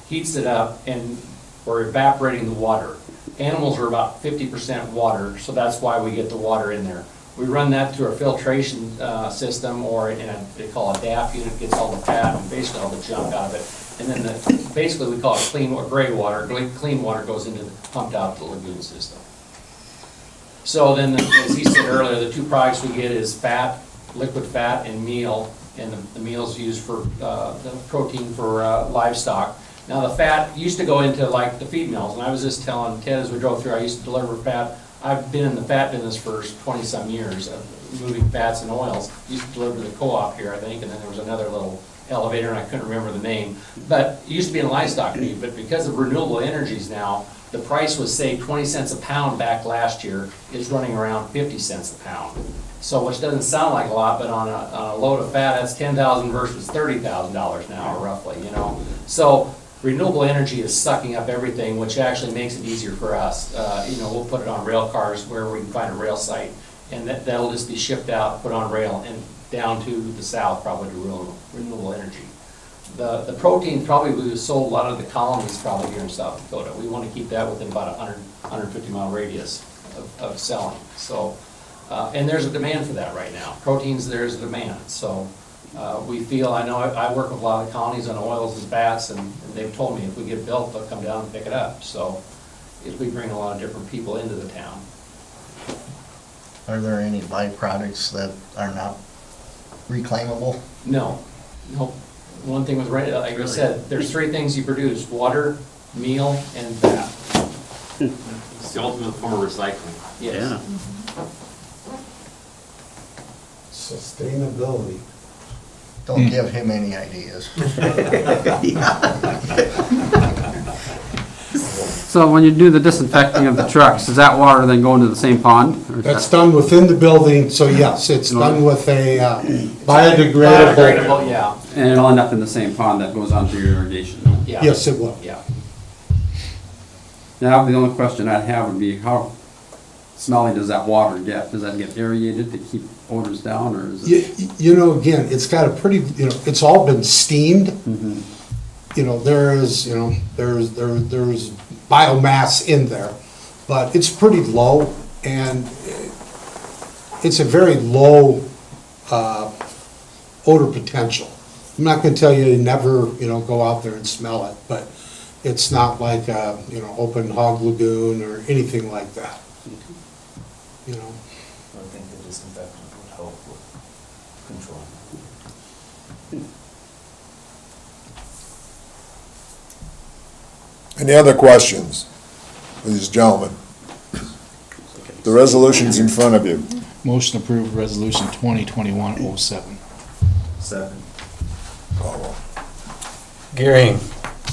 heats it up, and we're evaporating the water. Animals are about 50% water, so that's why we get the water in there. We run that through a filtration system, or they call it a DAP unit, gets all the fat and basically all the junk out of it. And then basically we call it clean or gray water. Clean water goes into pumped out the lagoon system. So then, as he said earlier, the 2 products we get is fat, liquid fat, and meal. And the meal's used for the protein for livestock. Now the fat used to go into like the feed mills, and I was just telling Ted as we drove through, I used to deliver fat. I've been in the fat business for 20-some years, moving fats and oils. Used to deliver to the co-op here, I think, and then there was another little elevator, and I couldn't remember the name. But it used to be in livestock feed, but because of renewable energies now, the price was, say, 20 cents a pound back last year, is running around 50 cents a pound. So, which doesn't sound like a lot, but on a load of fat, that's $10,000 versus $30,000 now, roughly, you know. So, renewable energy is sucking up everything, which actually makes it easier for us. You know, we'll put it on rail cars where we can find a rail site, and that'll just be shipped out, put on rail, and down to the south, probably to renewable energy. The protein probably we sold a lot of the colonies probably here in South Dakota. We want to keep that within about 150 mile radius of selling. So, and there's a demand for that right now. Proteins, there's a demand. So we feel, I know I work with a lot of colonies on oils and fats, and they've told me if we get built, they'll come down and pick it up. So if we bring a lot of different people into the town. Are there any byproducts that are not reclaimable? No, nope. one thing with, like I said, there's three things you produce: water, meal, and fat. It's the ultimate form of recycling. Yes. Yeah. Sustainability. Don't give him any ideas. So when you do the disinfecting of the trucks, does that water then go into the same pond? Or is That's that- done within the building, so yes, it's done with a biodegradable. Biodegradable, yeah, And it'll end up in the same pond that goes onto your irrigation? yeah. Yes, it will. Yeah. Now, the only question I'd have would be, how smelly does that water get? Does that get aerated to keep odors down, or is it? You know, again, it's got a pretty, it's all been steamed. There's biomass in there, but it's pretty low, and it's a very low odor potential. I'm not gonna tell you never, go out there and smell it, but it's not like a, open hog lagoon or anything like that. I think the disinfectant would help with control. Any other questions, ladies and gentlemen? The resolution's in front of you. Motion approved, resolution 2021-07. Second. Gearing,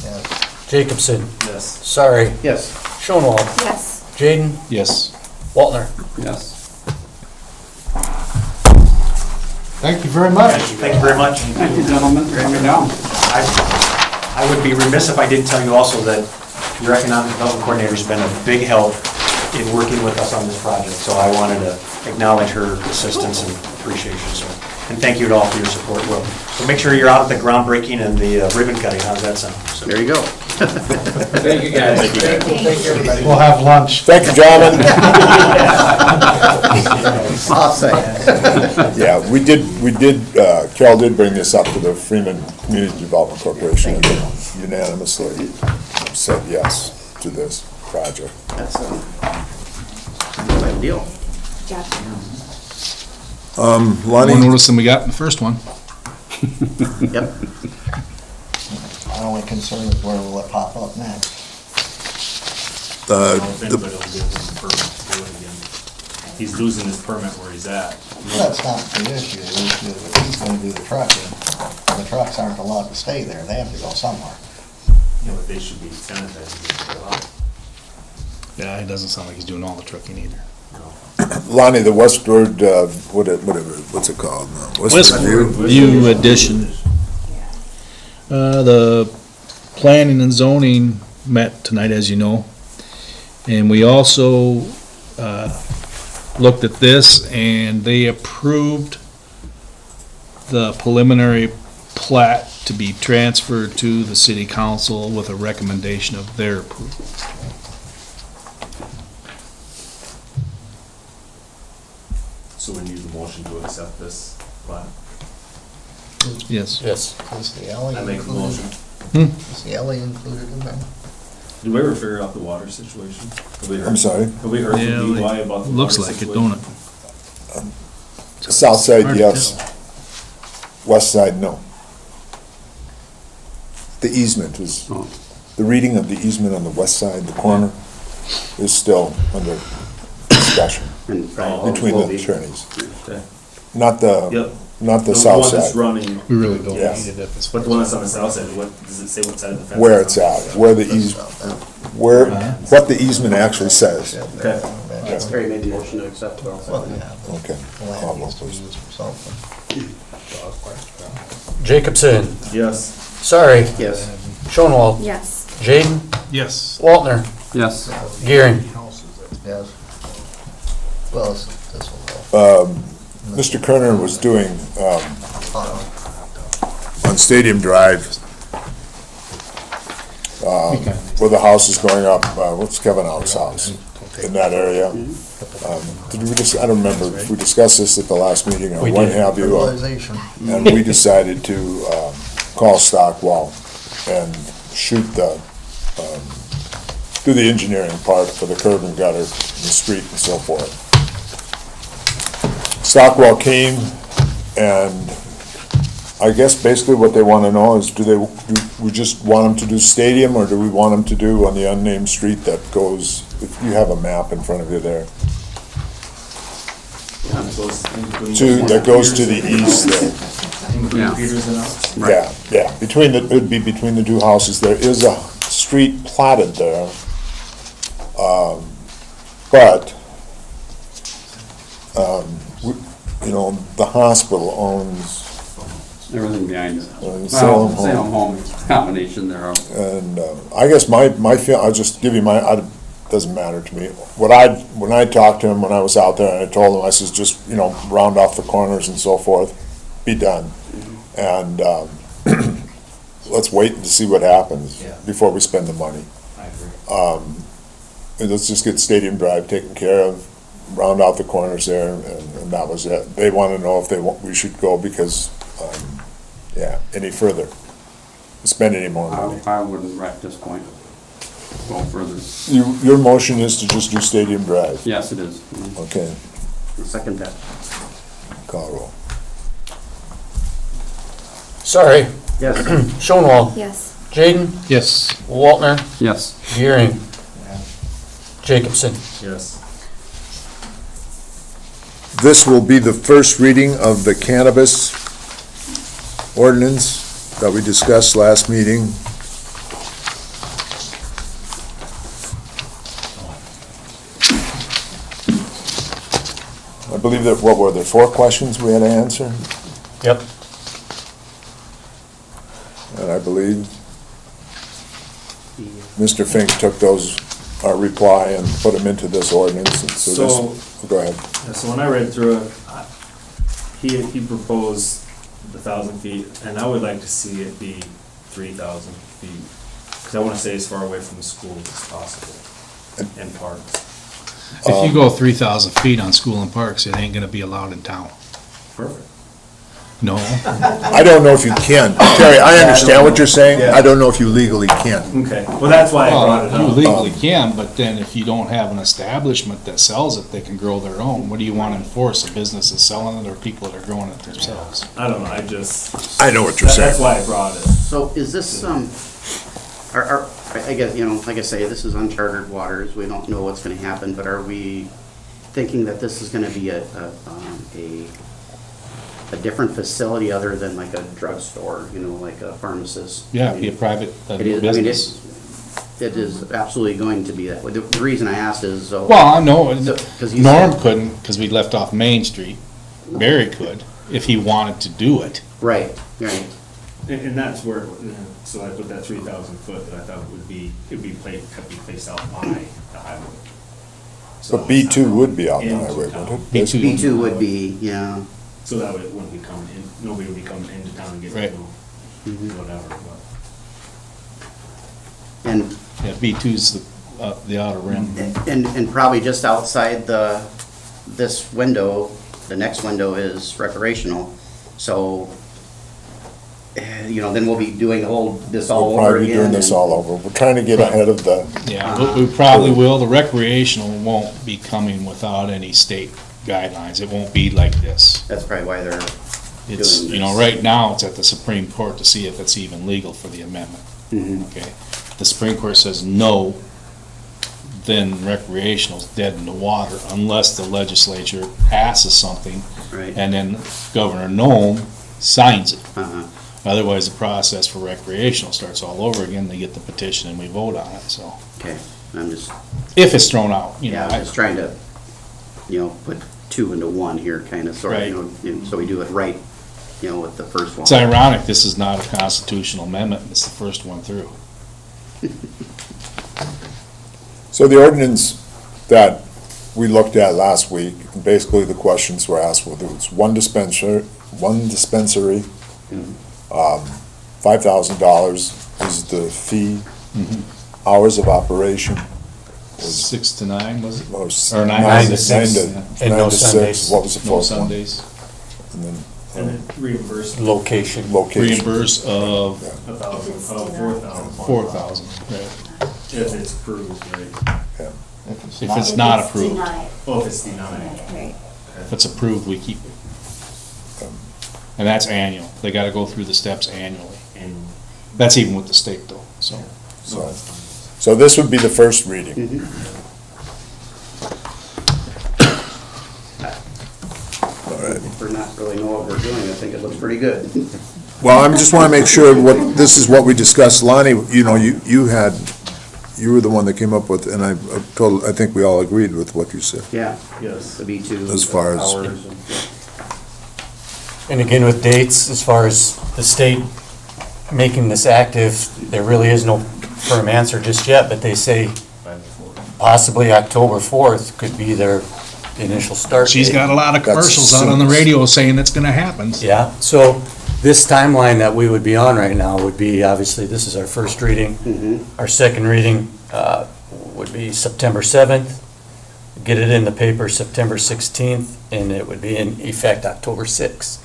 Yes. Jacobson, Yes. sorry, Yes. Shonwald, Yes. Jaden, Yes. Waltner. Yes. Thank you very much. Thank you very much. Thank you, gentlemen, for coming down. I would be remiss if I didn't tell you also that your economic development coordinator's been a big help in working with us on this project, so I wanted to acknowledge her assistance and appreciation, so, and thank you to all for your support. So make sure you're out at the groundbreaking and the ribbon cutting, how's that sound? So- There you go. Thank you, guys. Thank you, everybody. We'll have lunch. Thank you, gentlemen. I'll say. Yeah, we did, Carol did bring this up to the Freeman Community Development Corporation, and they unanimously said yes to this project. That's a big deal. Yeah. More Lonnie, notice than we got in the first one. Yep. My only concern is where will it pop up next? If anybody will give him a permit to do it again. He's losing his permit where he's at. That's not the issue. The issue is that he's gonna do the trucking. The trucks aren't allowed to stay there. They have to go somewhere. You know, but they should be sanitized. Yeah, it doesn't sound like he's doing all the trucking either. Lonnie, the westward, what's it called? Westward View Edition. The planning and zoning met tonight, as you know. And we also looked at this, and they approved the preliminary plat to be transferred to the city council with a recommendation of their approval. So we need a motion to accept this plan. Yes. Yes. Is the alley I make a included? motion. Is the alley included in there? Did we ever figure out the water situation? Have we heard- I'm sorry? Have we heard Yeah, from DY about the water looks like it, don't it? situation? South side, Hard to yes. tell. West side, no. The easement is, Oh. the reading of the easement on the west side, the corner, is still under discussion And between will the be. attorneys. Okay. Not the, Yep. not the The south one that's side, running, We really don't Yes. need it at this but point. the one that's on the south side, what, does it say what side of the fence? where it's at, where the easement, where, what the easement actually says. Okay. Terry made the motion to accept. Well, yeah. Okay. The land needs to be used for something. Jacobson, Yes. sorry, Yes. Shonwald, Yes. Jaden, Yes. Waltner, Yes. Gearing. Yes. Well, this will go. Mr. Kerner was doing, Uh-oh. on Stadium Drive, where the house is going up, what's Kevin Allen's house, in that area. Did we just, I don't remember if we discussed this at the last meeting or We what did. have you. Fertilization. And we decided to call Stockwell and shoot do the engineering part for the curb and gutter, and the street and so forth. Stockwell came and I guess basically what they wanna know is, do we just want them to do stadium, or do we want them to do on the unnamed street that goes, if you have a map in front of you there, that goes to the east there? Including Yeah. Peters and us. Yeah, yeah, it'd be between the two houses. There is a street platted there. But, you know, the hospital owns, Everything behind it. Salem Well, Home. Salem Home, it's a combination there. and I guess my I'll just give you doesn't matter to me. When I talked to him when I was out there, and I told him, I says, just, you know, round off the corners and so forth, be done. And, let's wait and see what happens Yeah. before we spend the money. I agree. And let's just get Stadium Drive taken care of, round out the corners there, and that was it. They want to know if we should go because, any further, spend any more money. I wouldn't at this point go further. Your motion is to just do Stadium Drive? Yes, it is. Okay, Second that. call roll. Sorry. Yes. Schoenwald. Yes. Jaden. Yes. Waltner. Yes. Gearing. Jacobson. Yes. This will be the first reading of the cannabis ordinance that we discussed last meeting. I believe that, what were there, 4 questions we had to answer? Yep. And I believe Mr. Fink took those, our reply, and put them into this ordinance. And so this, go ahead. Yeah, so when I read through it, he proposed the 1,000 feet, and I would like to see it be 3,000 feet. Because I want to stay as far away from the schools as possible, and parks. If you go 3,000 feet on school and parks, it ain't gonna be allowed in town. Perfect. No? I don't know if you can. Terry, I understand what you're saying. I don't know if you legally can. Okay, well, that's why I brought it Well, you up. legally can, but then if you don't have an establishment that sells it, they can grow their own. What do you want to enforce? A business is selling it or people that are growing it themselves? I don't know, I know what you're saying. That's why I brought it. So is this, I guess, you know, like I say, this is uncharted waters, we don't know what's gonna happen, but are we thinking that this is gonna be a different facility other than like a drugstore, you know, like a pharmacist? Yeah, be a private It is, I mean, business. it is absolutely going to be that way. The reason I asked is, so. Well, I know, So- 'cause you Norm said- couldn't, because we left off Main Street. Barry could, if he wanted to do it. Right, right. And that's where, so I put that 3,000 foot that I thought could be placed out by the highway. So But B2 would be out in the into highway, town. wouldn't it? B2. B2 would be, yeah. So that way it wouldn't be coming in, nobody would be coming into town and getting, Right. whatever, but. And, Yeah, B2's the outer rim. and probably just outside this window, the next window is recreational. So, you know, then we'll be doing this all We'll over probably be again. doing this all over. We're trying to get ahead of the, Yeah, we probably will. The recreational won't be coming without any state guidelines. It won't be like this. That's probably why they're It's, doing you know, this. right now, it's at the Supreme Court to see if it's even legal for the amendment. Mhm. Okay? If the Supreme Court says no, then recreational's dead in the water unless the legislature passes something Right. and then Governor Nome signs it. Uh-huh. Otherwise, the process for recreational starts all over again. They get the petition and we vote on it, so. Okay, I'm just, If it's thrown out, you know. yeah, I'm just trying to, you know, put two into one here, kind of, sort of, Right. you know, so we do it right, you know, with the first one. It's ironic, this is not a constitutional amendment, it's the first one through. so the ordinance that we looked at last week, basically the questions were asked whether it's one dispensary, $5,000 is the fee, hours of operation. 6 to 9, was it? Or 9 to 6. And no 9 to 6. Sundays. What was the No fourth one? Sundays. And then, And then reimburse Location. location. Reimburse of 1,000, If it's 4,000. 4,000, right. If it's approved, right? If it's not If it's approved. denied. Oh, if it's denied. Right. If it's approved, we keep it. And that's annual. They gotta go through the steps annually. And That's even with the state though, so. So this would be the first reading. For not really know what we're doing, I think it looks pretty good. Well, I just want to make sure this is what we discussed. Lonnie, you know, you were the one that came up with, and I think we all agreed with what you said. Yeah. Yes. The B2. As far as- hours and- And again, with dates, as far as the state making this active, there really is no firm answer just yet, but they say possibly October 4th could be their initial start date. She's got a lot of That's commercials out on the soon. radio saying it's gonna happen. Yeah, so this timeline that we would be on right now would be, obviously, this is our first reading. Our second reading would be September 7th. Get it in the paper September 16th, and it would be in effect October 6th.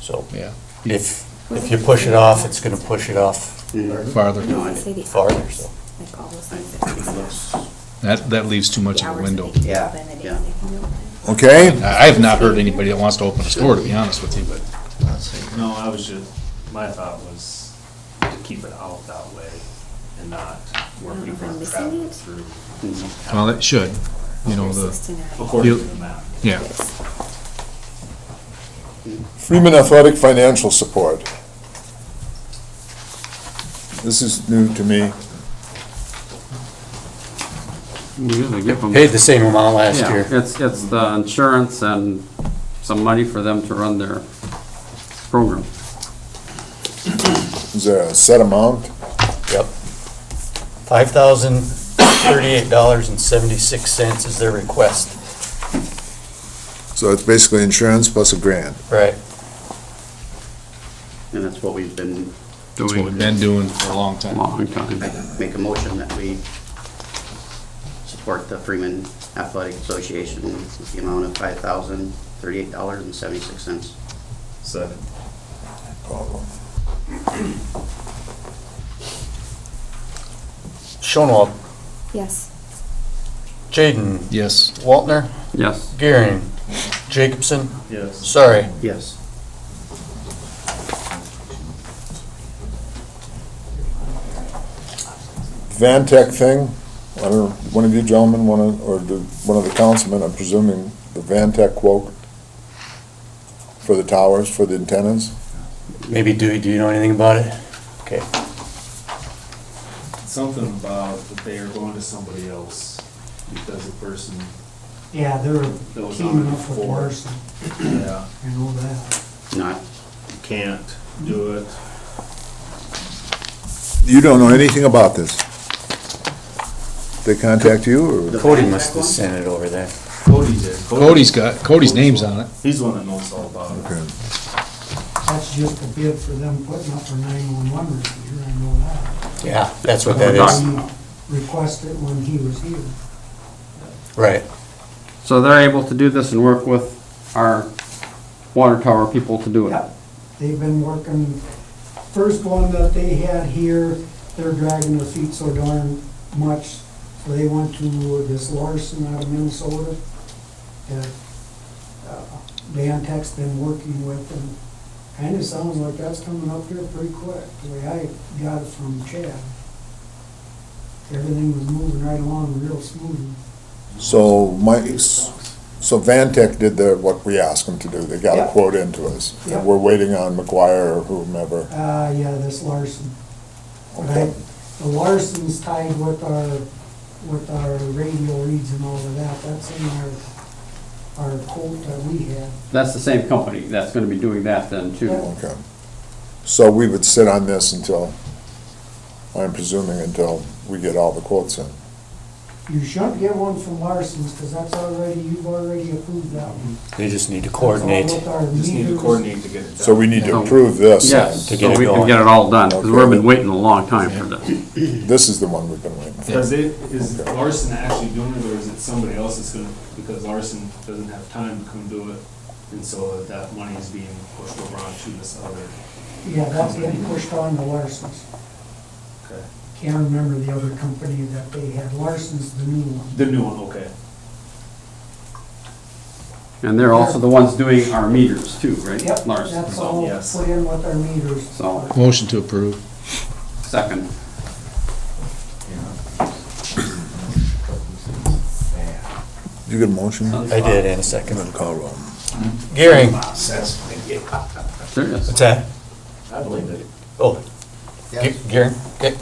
So Yeah, if you push it off, it's gonna push it off farther. No, farther, so. Like all those things that can be open. That leaves too much The of a hours that window. they can Yeah, open, the days yeah. they can be open. Okay? I have not heard anybody that wants to open a store, to be honest with you, but No, I was just, my thought was to keep it out that way and not where I don't know if people I'm are missing traveling it. through. well, it should, you know, the, Assistant at- According to the map. yeah. Freeman Athletic Financial Support. This is new to me. We usually give them. Paid the same amount last Yeah, year. it's the insurance and some money for them to run their program. Is there a set amount? Yep. $5,038.76 is their request. So it's basically insurance plus a grant. Right. And that's what we've been, That's what we've been doing for a long time. Long time. make a motion that we support the Freeman Athletic Association with the amount of $5,038.76. Second. Schoenwald, Yes. Jaden, Yes. Waltner, Yes. Gearing, Jacobson, Yes. sorry. Yes. Vantech thing, I don't know, one of you gentlemen want to, or one of the councilmen, I'm presuming, the Vantech quote for the towers, for the antennas? Maybe, do you know anything about it? Okay. Something about that they are going to somebody else because the person, Yeah, they're That was teaming on up with before. Larson, yeah, I know that. Not, can't do it. You don't know anything about this? They contact you, or? Cody must have sent it over there. Cody did. Cody's name's on it. He's the one that knows all about it. Okay. That's just a bid for them putting up their 911 receiver, I know that. Yeah, that's what that is. He requested when he was here. Right. So they're able to do this and work with our water tower people to do it. Yep, they've been working, first one that they had here, they're dragging their feet so darn much, so they went to this Larson out of Minnesota that Vantech's been working with, and kinda sounds like that's coming up here pretty quick, the way I got it from Chad. Everything was moving right along real smooth. So so Vantech did what we asked them to do, they got a Yeah. quote into us. Yeah. And we're waiting on McGuire or whomever. Yeah, this Larson. But Okay. the Larson's tied with our radio reads and all of that, that's in our quote that we had. That's the same company that's gonna be doing that then too. Okay. So we would sit on this until, I'm presuming until we get all the quotes in. You shouldn't get one from Larson's, because you've already approved that one. They just need to That's all coordinate. with our Just need to meters. coordinate to get it done. So we need to approve this. Yes, To so get it we can going. get it all done, because Okay. we've been waiting a long time for this. This is the one we've been waiting for. Because is Larson actually doing it, or is it somebody else that's gonna, because Larson doesn't have time to come do it, and so that money is being pushed over onto this other. Yeah, that's getting pushed on to Larson's. Okay. Can't remember the other company that they had. Larson's the new one. The new one, okay. And they're also the ones doing our meters too, right? Yep, Larson. that's all yes. put in with our meters. So, Motion to approve. second. You get a motion? I did, in a second. Then call roll. Gearing, There is. what's that? I believe it. Oh, Gearing, okay.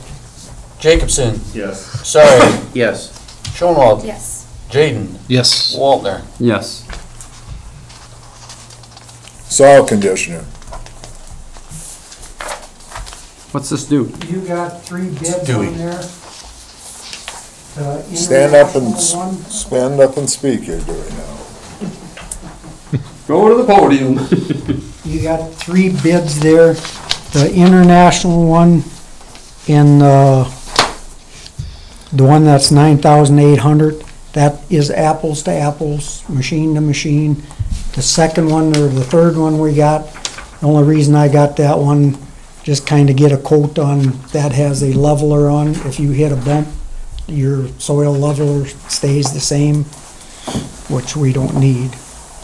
Jacobson, Yes. sorry, Yes. Schoenwald, Yes. Jaden, Yes. Waltner. Yes. Soil conditioner. What's this do? You got 3 bids Dewey. on there. The Stand up and, international one, stand up and speak here, Dewey, now. Go to the podium. you got 3 bids there. The international one and the one that's 9,800, that is apples to apples, machine to machine. The second one or the third one we got, the only reason I got that one, just kind of get a quote on, that has a leveler on. If you hit a bump, your soil leveler stays the same, which we don't need.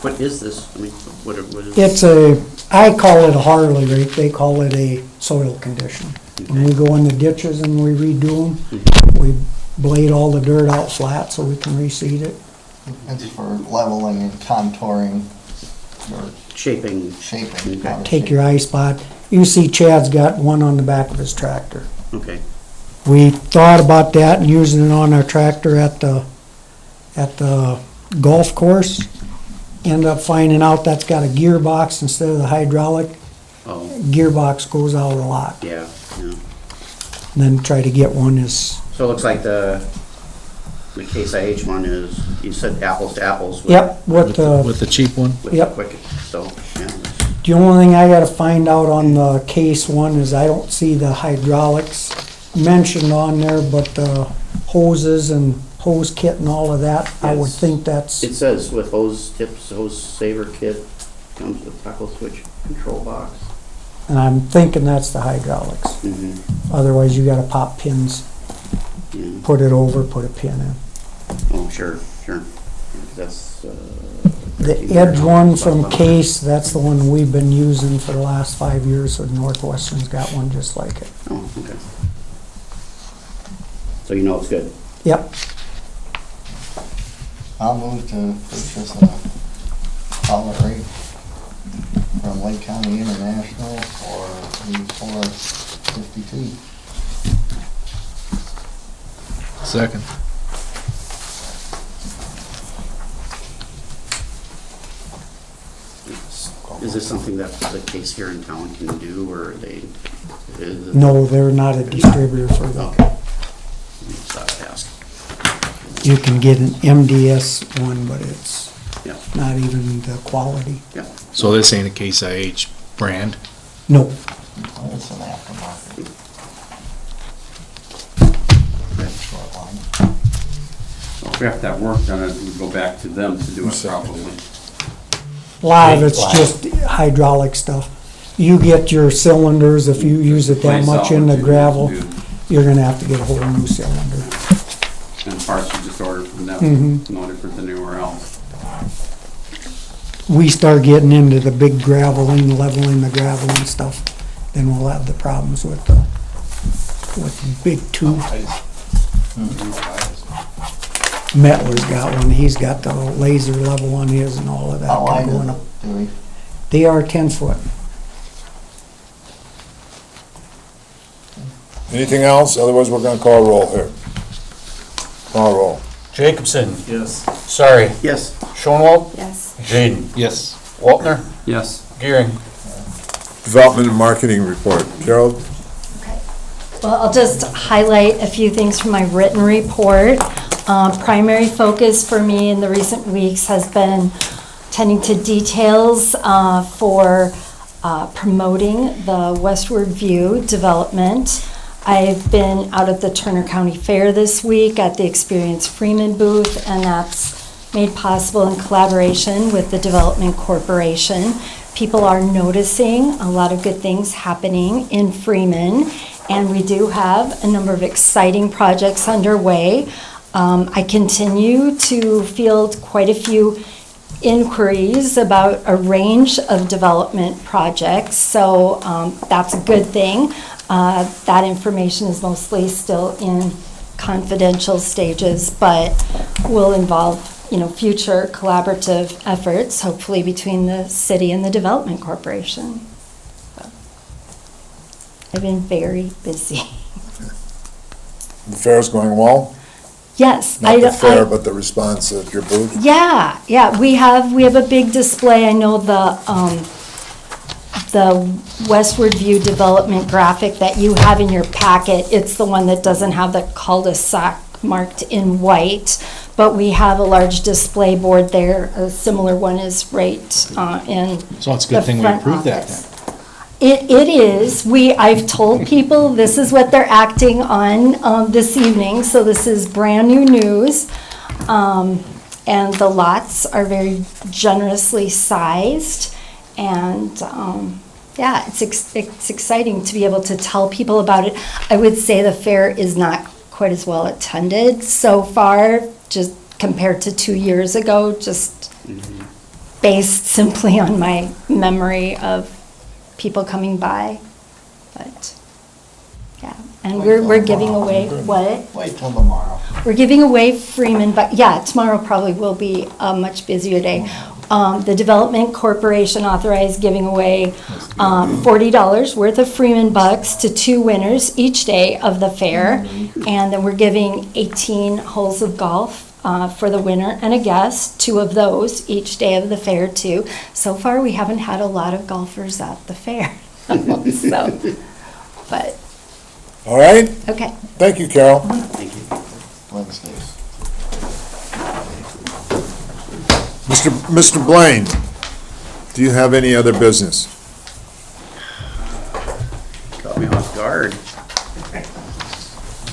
What is this? I mean, what is? It's I call it a Harley rake, they call it a soil condition. When we go in the ditches and we redo them, we blade all the dirt out flat so we can reseed it. It's for leveling and contouring or Shaping. shaping. Okay. Take your eye spot. You see Chad's got one on the back of his tractor. Okay. We thought about that and using it on our tractor at the golf course. Ended up finding out that's got a gearbox instead of the hydraulic. Oh, Gearbox goes out a lot. yeah, yeah. And then try to get one is, So it looks like the Case IH one is, you said apples to apples. with- yep, what the, With the cheap one? With the Yep. quick, so, yeah. the only thing I gotta find out on the case one is I don't see the hydraulics mentioned on there, but the hoses and hose kit and all of that, I would Yes. think that's, It says with hose tips, hose saver kit, comes with tackle switch control box. and I'm thinking that's the hydraulics. Mm-hmm. Otherwise, you gotta pop pins, Yeah. put it over, put a pin in. Oh, sure, sure. That's, The edge one from Case, that's the one we've been using for the last 5 years, so Northwestern's got one just like it. Oh, okay. So you know it's good. Yep, I'll move to purchase a power rake from Lake County International for $84.52. Second. Is this something that the Case here in town can do, or they? is it- no, they're not a distributor for the, Okay. Just thought I'd ask. you can get an MDS one, but it's Yeah, not even the quality. yeah. So this ain't a Case IH brand? No, Oh, it's an aftermarket. Short line. If we have to have work done, we go back to them to do it properly. a lot of it's just hydraulic stuff. You get your cylinders, if you use it that Replace much all in what the you gravel, do. you're gonna have to get a whole new cylinder. And parts you just order from them, Mhm. no different than anywhere else. We start getting into the big graveling, leveling the gravel and stuff, then we'll have the problems with the big tube. Metler's got one, he's got the laser level on his and all of that. How wide going is up. it, Dewey? They are 10 foot. Anything else? Otherwise, we're gonna call roll here. Call roll. Jacobson, Yes. sorry, Yes. Schoenwald, Yes. Jaden, Yes. Waltner, Yes. Gearing. Development and marketing report. Gerald? Well, I'll just highlight a few things from my written report. Primary focus for me in the recent weeks has been tending to details for promoting the Westward View development. I've been out at the Turner County Fair this week at the Experience Freeman booth, and that's made possible in collaboration with the Development Corporation. People are noticing a lot of good things happening in Freeman, and we do have a number of exciting projects underway. I continue to field quite a few inquiries about a range of development projects, so that's a good thing. That information is mostly still in confidential stages, but will involve, future collaborative efforts, hopefully between the city and the Development Corporation. I've been very busy. The fair's going well? Yes. Not the fair, but the response at your booth? Yeah, we have a big display. I know the Westward View development graphic that you have in your packet, it's the one that doesn't have the cul-de-sac marked in white, but we have a large display board there. A similar one is right in So it's a good thing we approved that then. It is. I've told people this is what they're acting on this evening, so this is brand new news. And the lots are very generously sized, and it's exciting to be able to tell people about it. I would say the fair is not quite as well attended so far, just compared to 2 years ago, just based simply on my memory of people coming by, but, yeah, and we're giving away, what? Wait till tomorrow. We're giving away Freeman, but, yeah, tomorrow probably will be a much busier day. The Development Corporation authorized giving away $40 worth of Freeman bucks to 2 winners each day of the fair, and then we're giving 18 holes of golf for the winner and a guest, 2 of those each day of the fair too. So far, we haven't had a lot of golfers at the fair, so, but. All right? Okay. Thank you, Carol. Thank you. Wednesdays. Mr. Blaine, do you have any other business? Caught me off guard.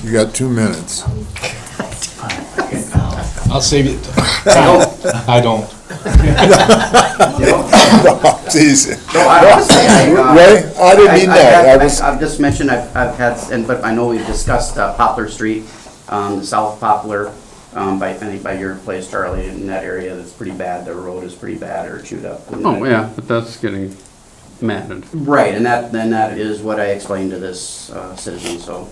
You got 2 minutes. I'll save it. I don't. Jeez. No, I Ray, I didn't mean that. I've just mentioned, I've had, but I know we've discussed Poplar Street, South Poplar, I think by your place, Charlie, in that area, that's pretty bad. The road is pretty bad or chewed up. Oh, yeah, but that's getting matted. Right, and that is what I explained to this citizen, so,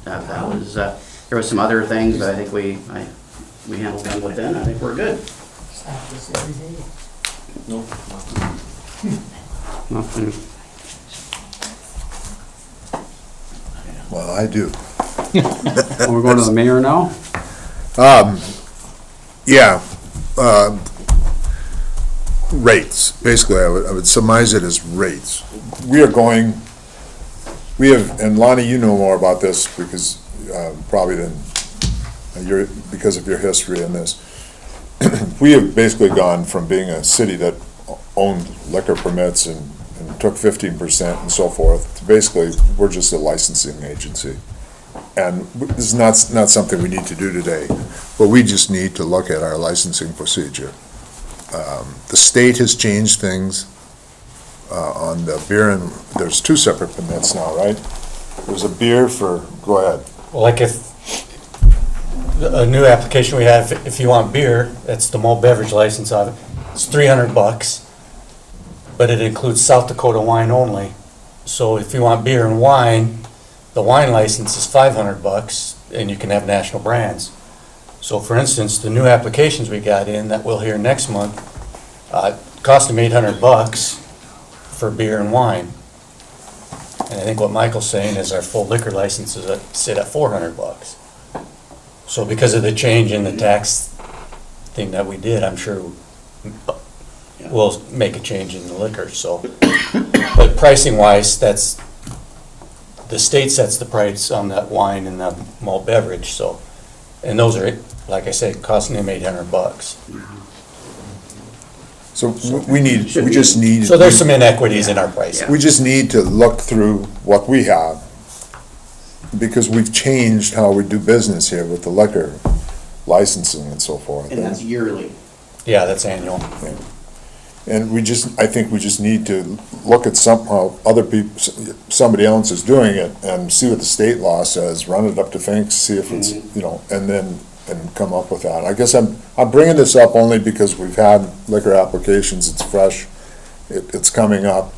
that was, there was some other things, but I think we handled them within, I think we're good. Nothing. Well, I do. Well, we're going to the mayor now? Yeah. Rates. Basically, I would surmise it as rates. We have, and Lonnie, you know more about this because, probably because of your history in this. We have basically gone from being a city that owned liquor permits and took 15% and so forth, to basically, we're just a licensing agency. And this is not something we need to do today, but we just need to look at our licensing procedure. The state has changed things on the beer, and there's 2 separate permits now, right? There's a beer for, go ahead. Well, like if, a new application we have, if you want beer, that's the malt beverage license of it, it's $300, but it includes South Dakota wine only. So if you want beer and wine, the wine license is $500, and you can have national brands. So for instance, the new applications we got in that we'll hear next month, cost them $800 for beer and wine. And I think what Michael's saying is our full liquor licenses sit at $400. So because of the change in the tax thing that we did, I'm sure we'll make a change in the liquor, so. But pricing wise, the state sets the price on that wine and the malt beverage, so. And those are, like I said, costing them $800. So we just need. So there's some inequities in our pricing. We just need to look through what we have, because we've changed how we do business here with the liquor licensing and so forth. And that's yearly. Yeah, that's annual. Yeah. And I think we just need to look at somehow somebody else is doing it and see what the state law says, run it up to Finks, see if it's, and and come up with that. I guess I'm bringing this up only because we've had liquor applications, it's fresh, it's coming up.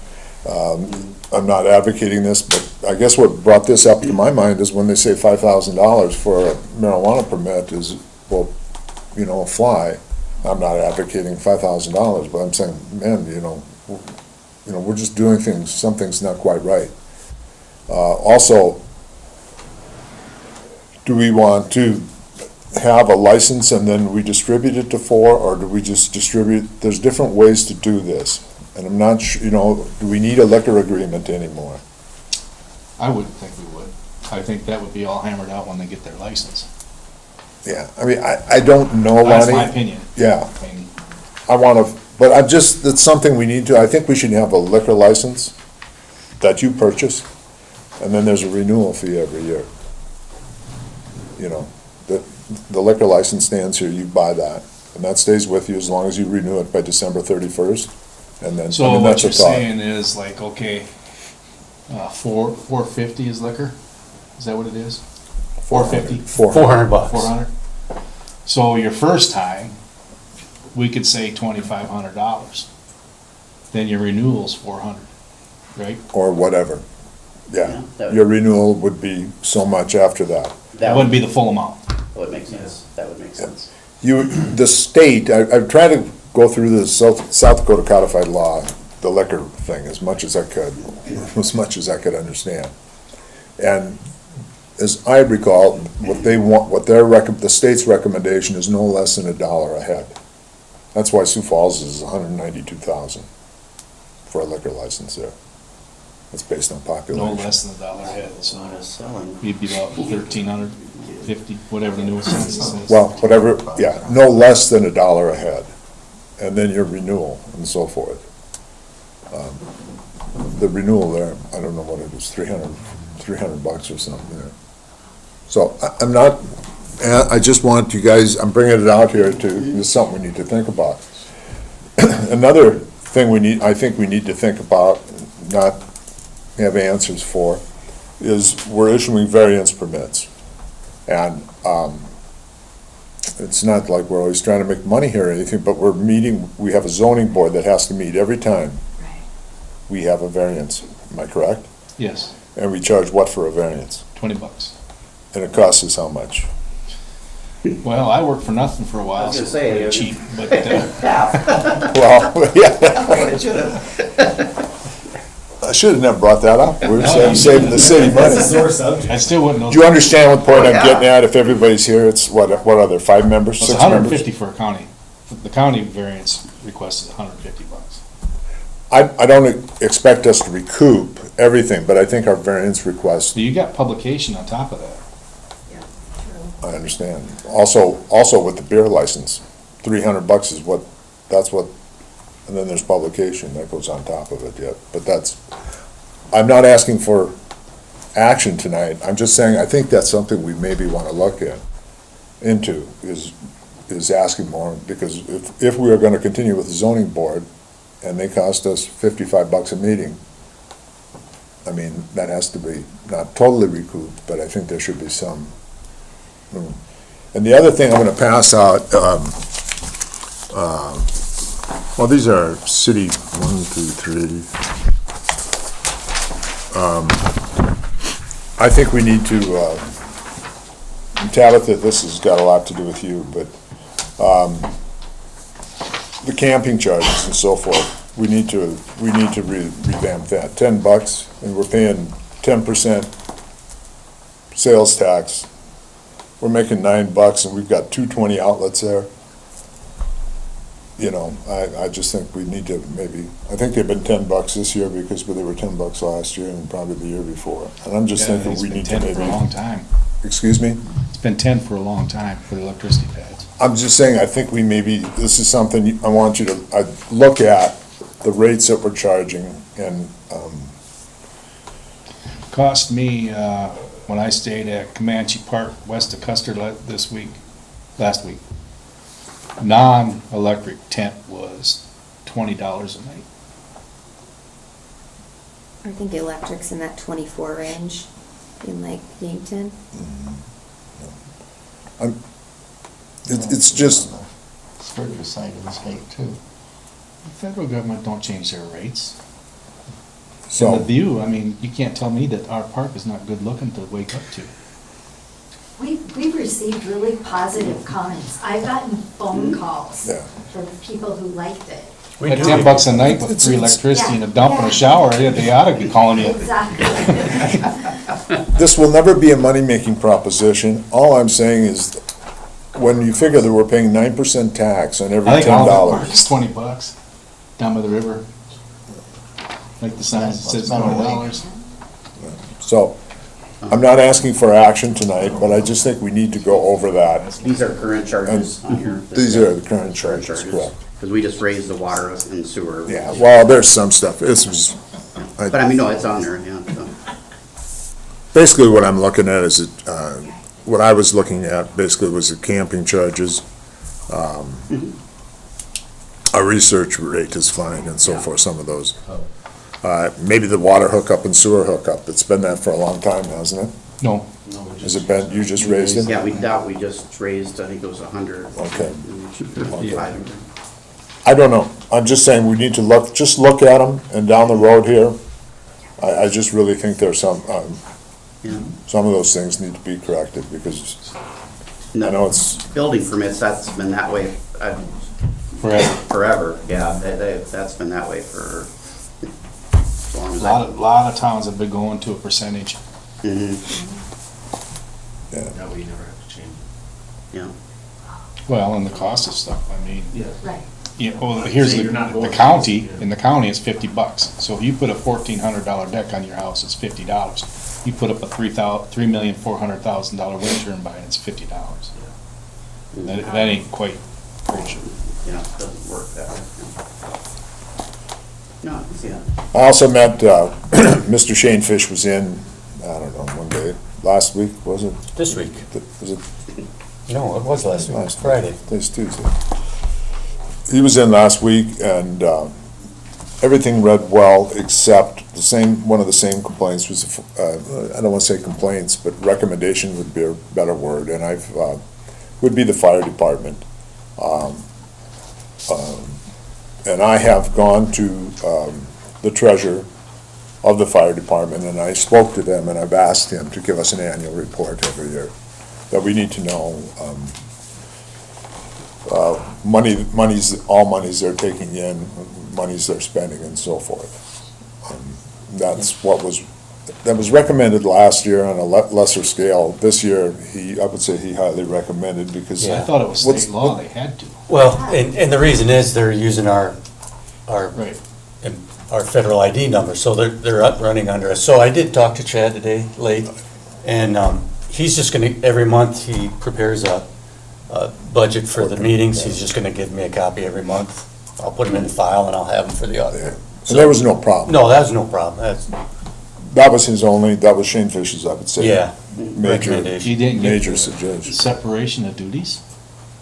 I'm not advocating this, but I guess what brought this up to my mind is when they say $5,000 for a marijuana permit is, well, you know, a fly. I'm not advocating $5,000, but I'm saying, man, we're just doing things, something's not quite right. Also, do we want to have a license and then we distribute it to 4, or do we just distribute, there's different ways to do this. And I'm not sure, do we need a liquor agreement anymore? I wouldn't think we would. I think that would be all hammered out when they get their license. Yeah, I mean, I don't know, Lonnie. That's my opinion. Yeah. I mean, but that's something we need to, I think we should have a liquor license that you purchase, and then there's a renewal fee every year. The liquor license stands here, you buy that, and that stays with you as long as you renew it by December 31st. And then, So what that's you're a thought. saying is like, okay, $450 is liquor? Is that what it is? $450? $400. 400? So your first time, we could say $2,500. Then your renewal's 400, right? Or whatever, yeah. that Your renewal would be so much after that. That wouldn't be the full amount. That would make sense. That would make sense. The state, I've tried to go through the South Dakota codified law, the liquor thing, as much as I could understand. And as I recall, what they want, the state's recommendation is no less than $1 a head. That's why Sioux Falls is $192,000 for a liquor license there. It's based on population. No less than $1 a head, so Not as selling. you'd be about 1,350, whatever the newest census says. Well, whatever, yeah, no less than $1 a head, and then your renewal and so forth. The renewal there, I don't know what it is, $300 or something there. So I'm not, I just want you guys, I'm bringing it out here this is something we need to think about. Another thing I think we need to think about, not have answers for, is we're issuing variance permits. And it's not like we're always trying to make money here or anything, but we have a zoning board that has to meet every time we have a variance. Am I correct? Yes, And we charge what for a variance? $20. And it costs us how much? Well, I worked for nothing for a I while, was so gonna say, it's pretty cheap, but, half. Well, yeah. What it should have. I should have never brought that up. We're saving the city money. That's a sore subject. I still wouldn't know. Do you understand what point I'm Yeah. getting at? If everybody's here, it's what are there, 5 members, It's 6 members? $150 for a county. The county variance request is $150. I don't expect us to recoup everything, but I think our variance request, So you got publication on top of that. I understand. Also with the beer license, $300 is and then there's publication that goes on top of it yet. But I'm not asking for action tonight. I'm just saying, I think that's something we maybe want to look into, is asking more, because if we are going to continue with the zoning board, and they cost us $55 a meeting, I mean, that has to be not totally recouped, but I think there should be some. And the other thing I'm gonna pass out, well, these are city, 1, 2, 3. I think we need to, Tabitha, this has got a lot to do with you, but the camping charges and so forth, we need to revamp that. $10, and we're paying 10% sales tax. We're making $9, and we've got 220 outlets there. I just think we need to I think they've been $10 this year because they were $10 last year and probably the year before. And I'm just thinking we need to maybe. It's been 10 for a long time. Excuse me? It's been 10 for a long time for the electricity pads. I'm just saying, I think this is something I want you to look at, the rates that we're charging, and, Cost me, when I stayed at Comanche Park, west of Custer last week, non-electric tent was $20 a night. I think electric's in that 24 range in like Yankton. It's just, Sturgis side of the state too. The federal government don't change their rates. And so, the view, I mean, you can't tell me that our park is not good looking to wake up to. We've received really positive comments. I've gotten phone calls Yeah. from people who liked it. At $10 a night with free electricity and a dump and a shower, they ought to be calling you. Exactly. this will never be a money-making proposition. All I'm saying is, when you figure that we're paying 9% tax on every I think all the $10. park is $20 down by the river. Like the sign that says That's not a $20. So, I'm not asking for action tonight, but I just think we need to go over that. These are current charges on here. These are the current charges, correct? Because we just raised the water and sewer. Yeah, well, there's some stuff, this was, But I mean, no, it's on there, yeah. So. basically what I'm looking at is, what I was looking at basically was the camping charges. Our research rate is fine and so forth, some of those. Maybe the water hookup and sewer hookup, it's been that for a long time, hasn't it? No. Has it been, you just raised it? Yeah, we just raised, I think it was 100. Okay. Yeah. I don't know, I'm just saying, we need to just look at them, and down the road here, I just really think there's some of those things need to be corrected, because I know it's, Building permits, that's been that way forever, yeah, that's been that way for as long A as lot of towns have been going to a percentage. Mhm. That way you never have to change Yeah. Well, and the cost of stuff, I mean. it. Yeah. Right. Yeah, well, here's So the you're not going- county, in the county, it's $50. So if you put a $1,400 deck on your house, it's $50. You put up a $3,400,000 wind turbine, it's $50. That ain't quite kosher. Yeah, it doesn't work that way. No, I can see that. I also met, Mr. Shane Fish was in, I don't know, one day, last week, was it? This week. Was it No, it was last week, last Friday. Today's Tuesday. He was in last week, and everything read well, except one of the same complaints was, I don't want to say complaints, but recommendation would be a better word, and would be the fire department. And I have gone to the treasurer of the fire department, and I spoke to them, and I've asked him to give us an annual report every year, that we need to know all monies they're taking in, monies they're spending, and so forth. That's that was recommended last year on a lesser scale. This year, I would say he highly recommended, because. I thought it was state law, they had to. Well, and the reason is they're using our federal ID number, so they're running under us. So I did talk to Chad today, late, and he's just gonna, every month, he prepares a budget for the meetings. He's just gonna give me a copy every month. I'll put them in the file and I'll have them for the auditor. So there was no problem. No, that was no problem. That was Shane Fish's, I would say. Yeah. Major, Recommendation. You didn't get major the suggestion. separation of duties?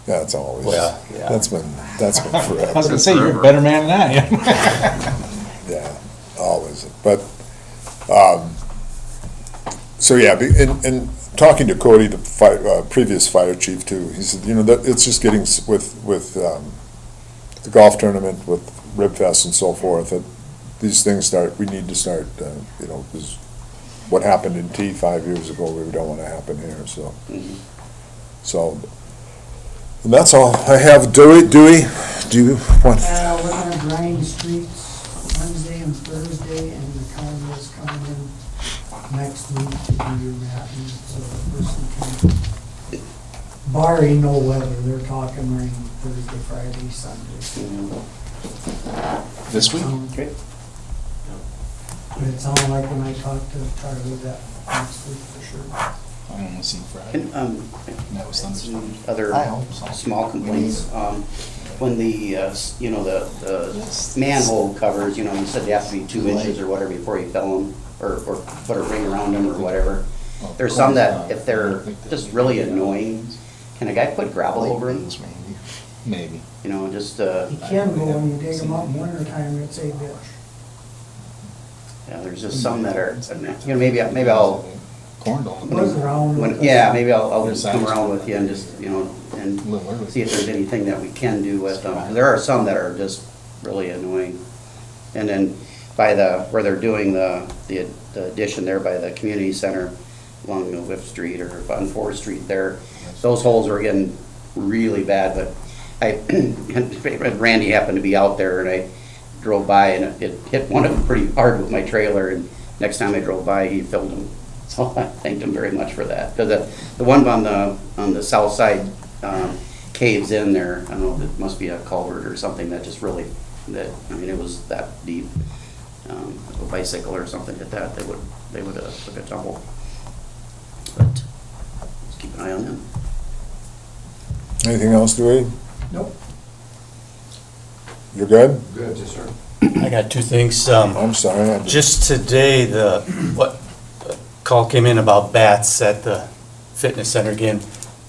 Yeah, it's always, Well, yeah. that's been forever. I was gonna say, you're a better man than I am. Yeah, always, but, so yeah, and talking to Cody, the previous fire chief too, he said, that it's just getting with the golf tournament, with Rib Fest and so forth, that these things we need to start, because what happened in T 5 years ago, we don't want to happen here, so. So, and that's all I have. Dewey, do you want? We're gonna grind streets Wednesday and Thursday, and the county is coming in next week to do your mapping, so the person can, barring no weather, they're talking rain Thursday, Friday, Sunday. This week? Okay. But it sounded like when I talked to Charlie that next week for sure. I only seen Friday. And, That was thunderstorm. other I hope so. small complaints, when the manhole covers, you said they have to be 2 inches or whatever before you fill them, or put a ring around them or whatever. There's some that, if they're just really annoying, can a guy put gravel over them? Maybe. Just, You can go when you dig them up in winter time, it's a bitch. yeah, there's just some that are, maybe I'll corn dog. Was around with us. Yeah, maybe I'll There's come that. around with you and just, you know, and A little early. see if there's anything that we can do with them. 'Cause there are some that are just really annoying. And then by where they're doing the addition there by the community center along Whip Street or on 4th Street there, those holes were getting really bad, but Randy happened to be out there and I drove by and it hit one of them pretty hard with my trailer, and next time I drove by, he filled them. So I thanked him very much for that. Because the one on the south side caves in there, I don't know, it must be a culvert or something that just really, it was that deep. A bicycle or something like that, they would took a tumble. But let's keep an eye on them. Anything else, Dewey? Nope. You're good? Good, yes, sir. I got two things. I'm sorry. Just today, the call came in about bats at the fitness center again.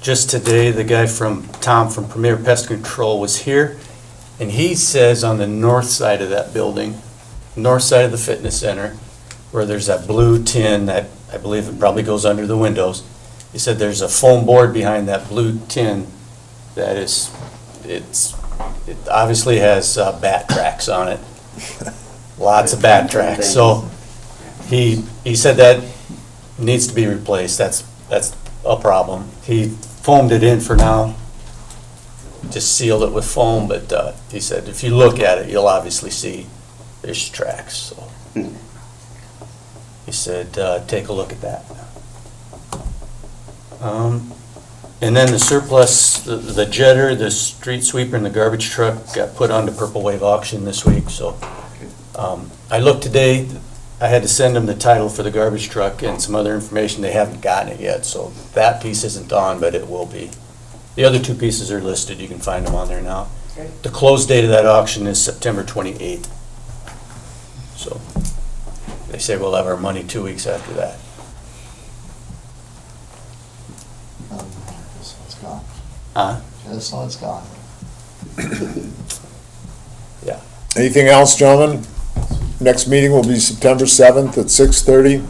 Just today, the guy Tom from Premier Pest Control was here, and he says on the north side of that building, north side of the fitness center, where there's that blue tin that I believe it probably goes under the windows, he said there's a foam board behind that blue tin that it obviously has bat tracks on it. Lots of bat tracks. So he said that needs to be replaced. That's a problem. He foamed it in for now, just sealed it with foam, but he said if you look at it, you'll obviously see there's tracks. So he said take a look at that. And then the surplus, the jetter, the street sweeper, and the garbage truck got put onto Purple Wave auction this week, so. I looked today, I had to send them the title for the garbage truck and some other information, they haven't gotten it yet, so that piece isn't on, but it will be. The other two pieces are listed, you can find them on there now. The close date of that auction is September 28th. So, they say we'll have our money 2 weeks after that. So it's gone. Huh? So it's gone. Yeah. Anything else, gentlemen? Next meeting will be September 7th at 6:30.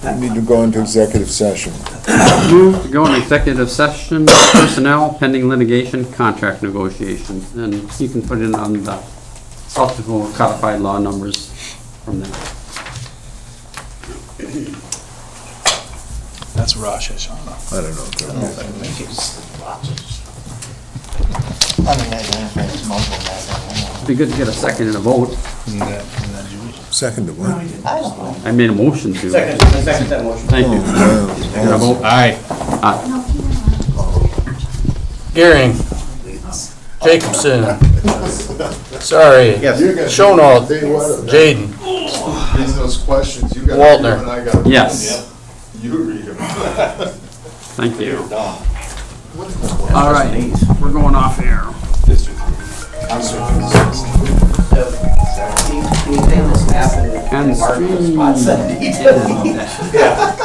We need to go into executive session. Move to go into executive session, personnel, pending litigation, contract negotiations, and you can put it on the South Dakota codified law numbers from there. That's Rosh Hashanah. I don't know. I mean, it's mumble that. It'd be good to get a second and a vote. Second to what? I don't know. I made a motion to. Second that motion. Thank you. Second and a vote. Aye. Gearing. Jacobson. Sorry. Yes. Schoenwald. Jaden. These are those questions you got. Waltner. Yes. You read them. Thank you. All right, we're going off air. Can you take this map and And mark the stream. spots that need to be? Yeah.